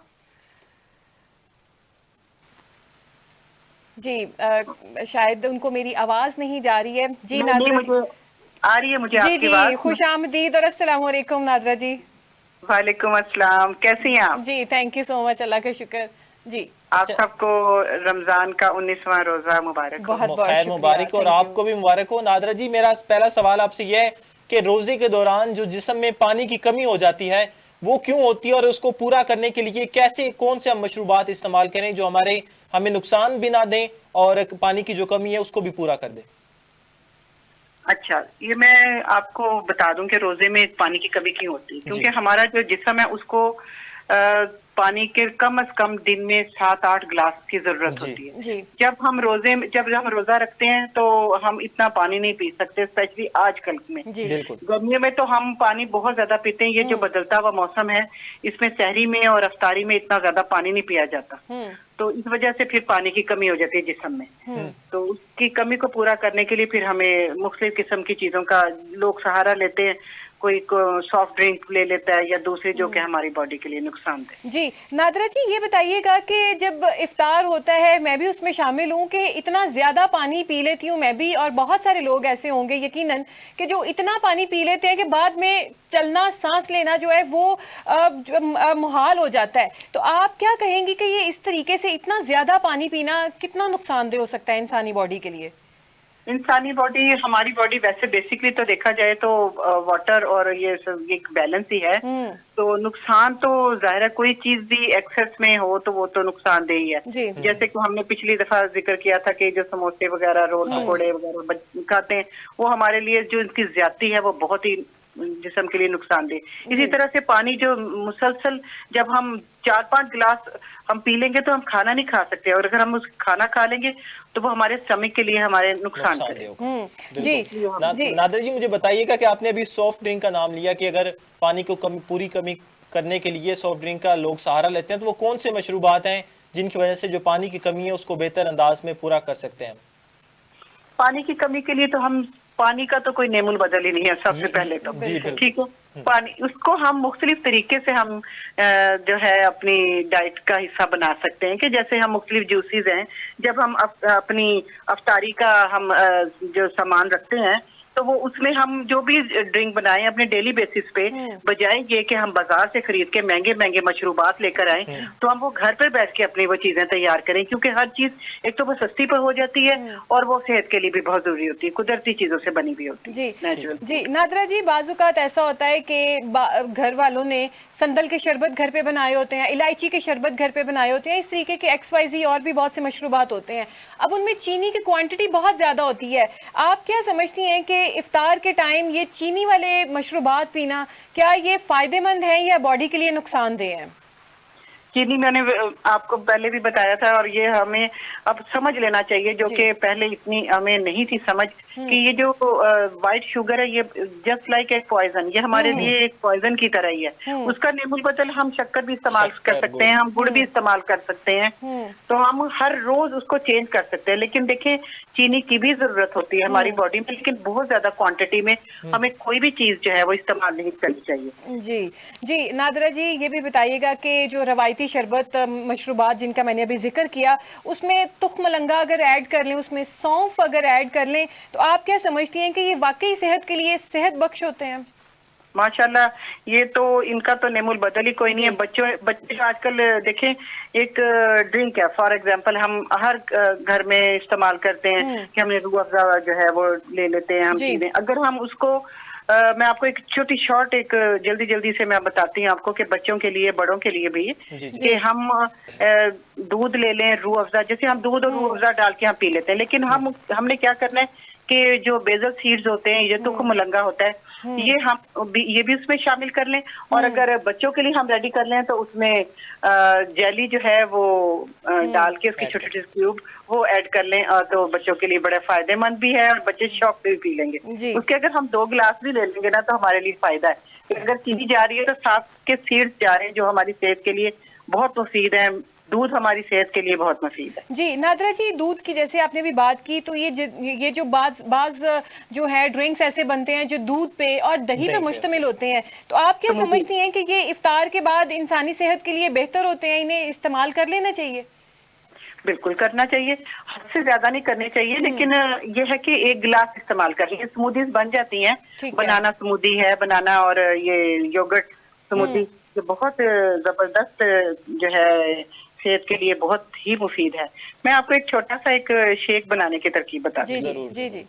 जी शायद उनको मेरी आवाज नहीं जा रही है। जी नादरा जी, आ रही है मुझे जी आपकी जी, आवाज। खुश आमदीद और अस्सलाम वालेकुम नादरा जी। वालेकुम अस्सलाम, कैसी हैं आप? जी थैंक यू सो मच, अल्लाह का शुक्र। जी आप सबको रमजान का 19वां रोजा मुबारक हो। बहुत बहुत खैर मुबारक हो, और आपको भी मुबारक हो। नादरा जी, मेरा पहला सवाल आपसे यह है कि रोजे के दौरान जो जिस्म में पानी की कमी हो जाती है वो क्यों होती है, और उसको पूरा करने के लिए कैसे, कौन से हम मशरूबात इस्तेमाल करें जो हमें नुकसान भी ना दें और पानी की जो कमी है उसको भी पूरा कर दें? अच्छा, ये मैं आपको बता दूं कि रोजे में पानी की कमी क्यों होती है। क्योंकि हमारा जो जिस्म है उसको पानी के कम से कम दिन में 7-8 गिलास की जरूरत होती है। जी जब हम रोजा रखते हैं तो हम इतना पानी नहीं पी सकते, स्पेशली आजकल में। जी गर्मियों में तो हम पानी बहुत ज्यादा पीते हैं। ये जो बदलता हुआ मौसम है इसमें सहरी में और अफ्तारी में इतना ज्यादा पानी नहीं पिया जाता, तो इस वजह से फिर पानी की कमी हो जाती है जिस्म में। तो उसकी कमी को पूरा करने के लिए फिर हमें मुख्तलिफ किस्म की चीजों का लोग सहारा लेते हैं। कोई सॉफ्ट ड्रिंक ले लेता है या दूसरे जो कि हमारी बॉडी के लिए नुकसान दे। जी नादरा जी, ये बताइएगा कि जब इफ्तार होता है, मैं भी उसमें शामिल हूँ कि इतना ज़्यादा पानी पी लेती हूँ मैं भी, और बहुत सारे लोग ऐसे होंगे यकीनन कि जो इतना पानी पी लेते हैं कि बाद में चलना, सांस लेना जो है वो मुहाल हो जाता है। तो आप क्या कहेंगी कि ये इस तरीके से इतना ज़्यादा पानी पीना कितना नुकसानदेह हो सकता है इंसानी बॉडी के लिए? इंसानी बॉडी, हमारी बॉडी वैसे बेसिकली तो देखा जाए तो वाटर और ये सब एक बैलेंस ही है। तो नुकसान तो जाहिर है कोई चीज भी एक्सेस में हो तो वो तो नुकसानदेह ही है। जैसे कि हमने पिछली दफा जिक्र किया था कि जो समोसे वगैरह, रोल पकौड़े वगैरह खाते हैं वो हमारे लिए जो इनकी ज्यादती है वो बहुत ही जिस्म के लिए नुकसानदेह। इसी तरह से पानी जो मुसलसल जब हम 4-5 गिलास हम पी लेंगे तो हम खाना नहीं खा सकते, और अगर हम उस खाना खा लेंगे तो वो हमारे स्टमक के लिए हमारे नुकसान करेगा। जी नादर जी, मुझे बताइएगा कि आपने अभी सॉफ्ट ड्रिंक का नाम लिया कि अगर पानी को पूरी कमी करने के लिए सॉफ्ट ड्रिंक का लोग सहारा लेते हैं, तो वो कौन से मशरूबात हैं जिनकी वजह से जो पानी की कमी है उसको बेहतर अंदाज में पूरा कर सकते हैं? पानी की कमी के लिए तो हम, पानी का तो कोई नेमुल बदल ही नहीं है सबसे पहले तो, ठीक है। पानी उसको हम मुख्तलिफ तरीके से हम जो है अपनी डाइट का हिस्सा बना सकते हैं। कि जैसे हम मुख्तलिफ जूसेस हैं, जब हम अपनी अफ्तारी का हम जो सामान रखते हैं तो वो उसमें हम जो भी ड्रिंक बनाएं अपने डेली बेसिस पे, बजाय ये कि हम बाजार से खरीद के महंगे महंगे मशरूबात लेकर आए, तो हम वो घर पर बैठ के अपनी वो चीजें तैयार करें। क्योंकि हर चीज एक तो वो सस्ती पर हो जाती है और वो सेहत के लिए भी बहुत जरूरी होती है, कुदरती चीजों से बनी हुई होती है, नेचुरल। जी नादरा जी, बाज़-औक़ात ऐसा होता है कि घर वालों ने संदल के शरबत घर पे बनाए होते हैं, इलायची के शरबत घर पे बनाए होते हैं, इस तरीके के XYZ और भी बहुत से मशरूबात होते हैं। अब उनमें चीनी की क्वांटिटी बहुत ज़्यादा होती है। आप क्या समझती हैं कि इफ्तार के टाइम ये चीनी वाले मशरूबात पीना, क्या ये फ़ायदेमंद है या बॉडी के लिए नुकसानदेह है? चीनी मैंने आपको पहले भी बताया था, और ये हमें अब समझ लेना चाहिए, जो कि पहले इतनी हमें नहीं थी समझ, कि ये जो वाइट शुगर है ये जस्ट लाइक एक पॉइजन, ये हमारे लिए एक पॉइजन की तरह ही है। उसका नेमुल बदल हम शक्कर भी इस्तेमाल कर सकते हैं, हम गुड़ भी इस्तेमाल कर सकते हैं, तो हम हर रोज उसको चेंज कर सकते हैं। लेकिन देखें, चीनी की भी जरूरत होती है हमारी बॉडी में, लेकिन बहुत ज्यादा क्वांटिटी में हमें कोई भी चीज जो है वो इस्तेमाल नहीं करनी चाहिए। जी जी, नादरा जी ये भी बताइएगा कि जो रवायती शरबत मशरूबात जिनका मैंने अभी जिक्र किया, उसमें तुख मलंगा अगर ऐड कर लें, उसमें सौंफ अगर ऐड कर लें, तो आप क्या समझती हैं कि ये वाकई सेहत के लिए सेहत बख्श होते हैं? माशाल्लाह, ये तो इनका तो नेमुल बदल ही कोई नहीं है। बच्चे आजकल देखें, एक ड्रिंक है फॉर एग्जांपल, हम हर घर में इस्तेमाल करते हैं कि हमने रूह अफ़ज़ा जो है वो ले लेते हैं हम चीजें। अगर हम उसको मैं आपको एक छोटी शॉर्ट एक जल्दी से मैं बताती हूँ आपको, कि बच्चों के लिए बड़ों के लिए भी, कि हम दूध ले लें, रूह अफ़ज़ा, जैसे हम दूध और रूह अफ़ज़ा डाल के हम पी लेते हैं, लेकिन हमने क्या करना है कि जो बेजल सीड्स होते हैं, ये तुख मलंगा होता है, ये भी उसमें शामिल कर लें। और अगर बच्चों के लिए हम रेडी कर लें तो उसमें जेली जो है वो डाल के उसके छोटे छोटे क्यूब वो ऐड कर लें, तो बच्चों के लिए बड़ा फायदेमंद भी है और बच्चे शौक से भी पी लेंगे। उसके अगर हम 2 गिलास भी ले लेंगे ना तो हमारे लिए फायदा है। अगर चीनी जा रही है तो साथ के सीड्स जा रहे हैं जो हमारी सेहत के लिए बहुत मुफीद है। दूध हमारी सेहत के लिए बहुत मुफीद है। जी नादरा जी, दूध की जैसे आपने भी बात की, तो ये जो बाज जो है ड्रिंक्स ऐसे बनते हैं जो दूध पे और दही पे मुश्तमिल होते हैं, तो आप क्या समझती हैं कि ये इफ्तार के बाद इंसानी सेहत के लिए बेहतर होते हैं, इन्हें इस्तेमाल कर लेना चाहिए? बिल्कुल करना चाहिए, हद से ज्यादा नहीं करने चाहिए, लेकिन ये है कि 1 गिलास इस्तेमाल कर लिए। स्मूदीज बन जाती हैं, बनाना स्मूदी है, बनाना और ये योगर्ट स्मूदी, ये बहुत जबरदस्त जो है सेहत के लिए बहुत ही मुफीद है। मैं आपको एक छोटा सा एक शेक बनाने की तरकीब बताती हूँ। जी जी,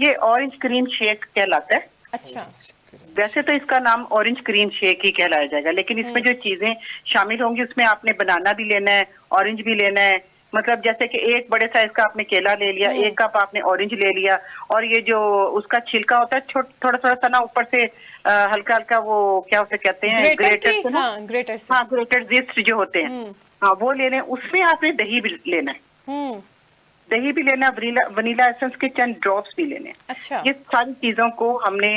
ये ऑरेंज क्रीम शेक कहलाता है। अच्छा, वैसे तो इसका नाम ऑरेंज क्रीम शेक ही कहलाया जाएगा, लेकिन इसमें जो चीजें शामिल होंगी उसमें आपने बनाना भी लेना है, ऑरेंज भी लेना है। मतलब जैसे कि एक बड़े साइज का आपने केला ले लिया, 1 कप आपने ऑरेंज ले लिया, और ये जो उसका छिलका होता है थोड़ा सा ना ऊपर से हल्का हल्का वो क्या उसे कहते हैं, ग्रेटेड जिस्ट जो होते हैं, हाँ वो ले लें। उसमें आपने दही भी लेना है, दही भी लेना, वनीला एसेंस के चंद ड्रॉप्स भी लेने। अच्छा, ये सारी चीजों को हमने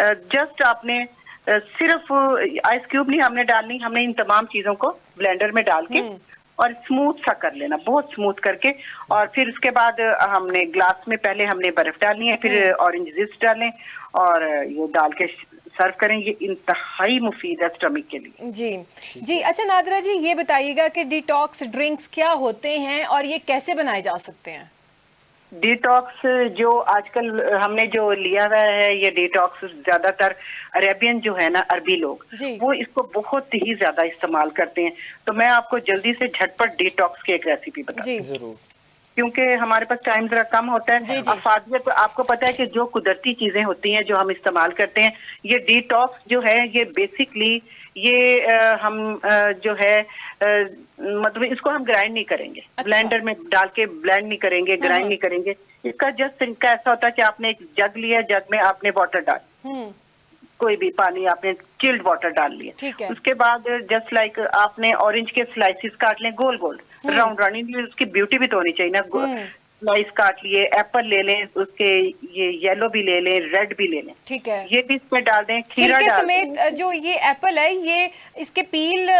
जस्ट आपने सिर्फ आइस क्यूब नहीं हमने डालनी, हमने इन तमाम चीजों को ब्लेंडर में डाल के और स्मूथ सा कर लेना, बहुत स्मूथ करके। और फिर उसके बाद हमने ग्लास में पहले हमने बर्फ डालनी है, फिर ऑरेंज जिस्ट डालें और ये डाल के सर्व करें। ये इंतहाई मुफीद है स्टमक के लिए। जी जी, अच्छा नादरा जी ये बताइएगा कि डिटॉक्स ड्रिंक्स क्या होते हैं और ये कैसे बनाए जा सकते हैं? डिटॉक्स जो आजकल हमने जो लिया हुआ है, ये डिटॉक्स ज्यादातर अरेबियन जो है ना, अरबी लोग, वो इसको बहुत ही ज्यादा इस्तेमाल करते हैं। तो मैं आपको जल्दी से झटपट डिटॉक्स की एक रेसिपी बताती हूँ, जरूर, क्योंकि हमारे पास टाइम जरा कम होता है। अफादियत आपको पता है कि जो कुदरती चीजें होती हैं जो हम इस्तेमाल करते हैं, ये डिटॉक्स जो है ये बेसिकली ये हम जो है मतलब इसको हम ग्राइंड नहीं करेंगे। अच्छा। ब्लेंडर में डाल के ब्लेंड नहीं करेंगे, ग्राइंड नहीं करेंगे। इसका जस्ट तरीका ऐसा होता है कि आपने एक जग लिया, जग में आपने वाटर डाल, कोई भी पानी आपने चिल्ड वाटर डाल लिया। उसके बाद जस्ट लाइक आपने ऑरेंज के स्लाइसिस काट लें, गोल गोल राउंड राउंड, उसकी ब्यूटी भी तो होनी चाहिए ना। स्लाइस काट लिए, एप्पल ले लें, उसके ये येलो भी ले लें, रेड भी ले लें, ठीक है, ये भी इसमें डाल दें। खीरा डाल समेत जो ये एप्पल है, ये इसके पील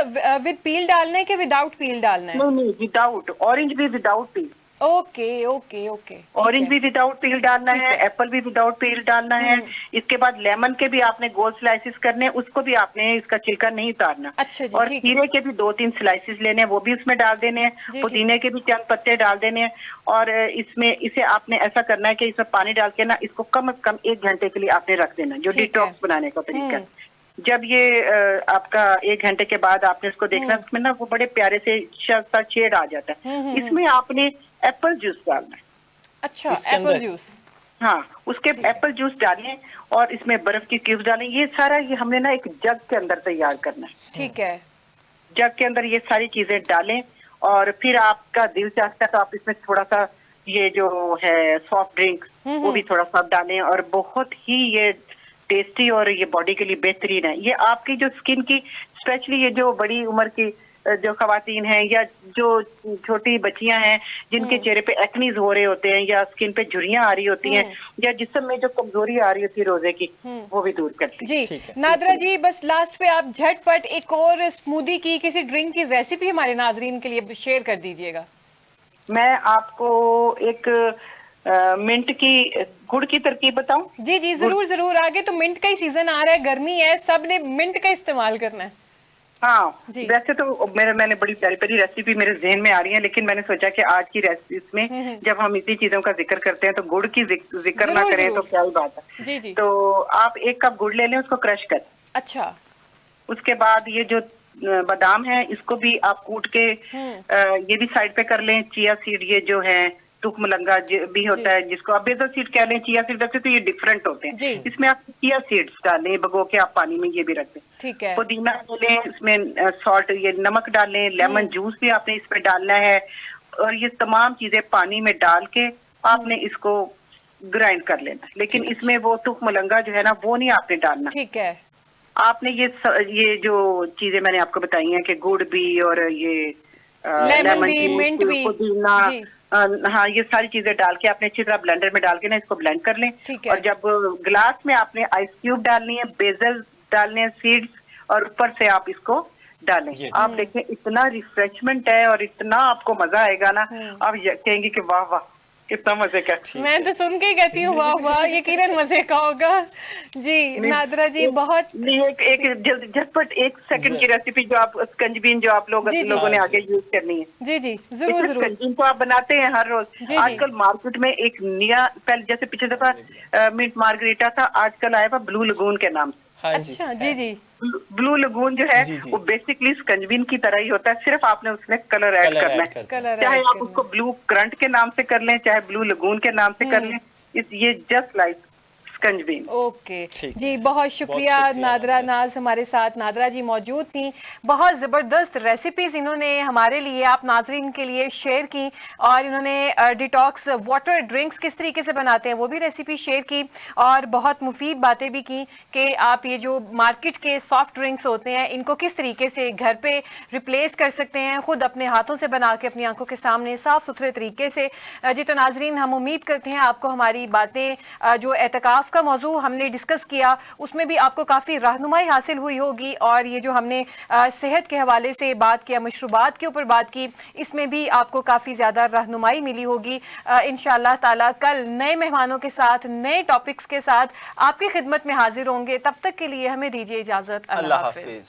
विद पील डालना है कि विदाउट पील डालना है? नहीं, विदाउट, ऑरेंज भी विदाउट पील। ओके ओके ओके, ऑरेंज भी विदाउट पील डालना है, एप्पल भी विदाउट पील डालना है। इसके बाद लेमन के भी आपने गोल स्लाइसिस करने, उसको भी आपने इसका छिलका नहीं उतारना। अच्छा जी, और खीरे के भी 2-3 स्लाइसिस लेने, वो भी उसमें डाल देने हैं। पुदीने के भी चंद पत्ते डाल देने हैं। और इसमें इसे आपने ऐसा करना है कि इसमें पानी डाल के ना इसको कम से कम 1 घंटे के लिए आपने रख देना, जो डिटॉक्स बनाने का तरीका है। जब ये आपका 1 घंटे के बाद आपने इसको देखना, उसमें ना वो बड़े प्यारे से शेड आ जाता है। इसमें आपने एप्पल जूस डालना है। अच्छा, एप्पल जूस, हाँ, उसके एप्पल जूस डालें और इसमें बर्फ की क्यूब्स डालें। ये सारा ये हमने ना एक जग के अंदर तैयार करना है। ठीक है, जग के अंदर ये सारी चीजें डालें और फिर आपका दिल चाहता है तो आप इसमें थोड़ा सा ये जो है सॉफ्ट ड्रिंक वो भी थोड़ा सा डालें, और बहुत ही ये टेस्टी और ये बॉडी के लिए बेहतरीन है। ये आपकी जो स्किन की, स्पेशली ये जो बड़ी उम्र की जो खवातीन हैं या जो छोटी बच्चियां हैं जिनके चेहरे पे एक्नीज हो रहे होते हैं या स्किन पे झुर्रियां आ रही होती हैं या जिस्म में जो कमजोरी आ रही होती है रोजे की, वो भी दूर करती है। जी नादरा जी, बस लास्ट पे आप झटपट एक और स्मूदी की, किसी ड्रिंक की रेसिपी हमारे नाजरीन के लिए शेयर कर दीजिएगा। मैं आपको एक मिंट की गुड़ की तरकीब बताऊं? जी जी जरूर जरूर, आगे तो मिंट का ही सीजन आ रहा है, गर्मी है, सब ने मिंट का इस्तेमाल करना है। हाँ जी। वैसे तो मैंने बड़ी प्यारी प्यारी रेसिपी मेरे जहन में आ रही है, लेकिन मैंने सोचा कि आज की रेसिपी में जब हम इसी चीजों का जिक्र करते हैं तो गुड़ की जिक्र ना जरूर, करें जरूर। तो क्या ही बात है। जी जी। तो आप 1 कप गुड़ ले लें, उसको क्रश कर। अच्छा। उसके बाद ये जो बादाम है इसको भी आप कूट के ये भी साइड पे कर लें। चिया सीड ये जो है, तुख मलंगा भी होता है जिसको आप बेजल सीड कह लें, चिया सीड वैसे तो ये डिफरेंट होते जी। हैं। इसमें आप चिया सीड्स डालें, भगो के आप पानी में ये भी रख दें। ठीक है। पुदीना डालें, इसमें सॉल्ट ये नमक डालें, लेमन जूस भी आपने इसमें डालना है, और ये तमाम चीजें पानी में डाल के आपने इसको ग्राइंड कर लेना है। लेकिन इसमें वो तुख मलंगा जो है ना वो नहीं आपने डालना। ठीक है। आपने ये जो चीजें मैंने आपको बताई हैं कि गुड़ भी और ये लेमन भी, मिंट भी, पुदीना, जी। हाँ ये सारी चीजें डाल के आपने अच्छी तरह ब्लेंडर में डाल के ना इसको ब्लेंड कर लें। ठीक है। और जब ग्लास में आपने आइस क्यूब डालनी है, बेजल डालने हैं, सीड्स, और ऊपर से आप इसको डालें। आप देखें इतना रिफ्रेशमेंट है और इतना आपको मजा आएगा ना, आप कहेंगे कि वाह वाह कितना मजे का। मैं तो सुन के ही कहती हूँ वाह वाह, यकीनन मजे का होगा। जी नादरा जी बहुत एक झटपट 1 सेकंड की रेसिपी जो आप स्कंजबीन जो आप लोगों ने आगे यूज करनी है। जी जी जरूर जरूर। स्कंजबीन तो आप बनाते हैं हर रोज। जी, आजकल मार्केट में एक नया, पहले जैसे पिछले दफा मिंट मार्गरीटा था, आजकल आया हुआ ब्लू लगून के नाम से। हाँ जी। अच्छा जी जी। ब्लू लगून जो है जी, जी। वो बेसिकली स्कंजबीन की तरह ही होता है, सिर्फ आपने उसमें कलर ऐड करना है। कलर चाहे ऐड आप करना उसको ब्लू करंट के नाम से कर लें, चाहे ब्लू लगून के नाम से कर लें, ये जस्ट लाइक स्कंजबीन। ओके ठीक जी, बहुत शुक्रिया नादरा नाज हमारे साथ। नादरा जी मौजूद थी, बहुत ज़बरदस्त रेसिपीज़ इन्होंने हमारे लिए, आप नाजरीन के लिए शेयर की, और इन्होंने डिटॉक्स वाटर ड्रिंक्स किस तरीके से बनाते हैं वो भी रेसिपी शेयर की, और बहुत मुफीद बातें भी की कि आप ये जो मार्केट के सॉफ्ट ड्रिंक्स होते हैं इनको किस तरीके से घर पे रिप्लेस कर सकते हैं, ख़ुद अपने हाथों से बना के अपनी आंखों के सामने साफ़ सुथरे तरीके से। जी तो नाजरीन, हम उम्मीद करते हैं आपको हमारी बातें, जो एतकाफ़ का मौजू हमने डिस्कस किया उसमें भी आपको काफ़ी रहनुमाई हासिल हुई होगी, और ये जो हमने सेहत के हवाले से बात किया, मशरूबात के ऊपर बात की, इसमें भी आपको काफ़ी ज़्यादा रहनुमाई मिली होगी। इंशाअल्लाह ताला कल नए मेहमानों के साथ, नए टॉपिक्स के साथ आपकी खिदमत में हाजिर होंगे। तब तक के लिए हमें दीजिए इजाज़त। अल्लाह हाफिज़।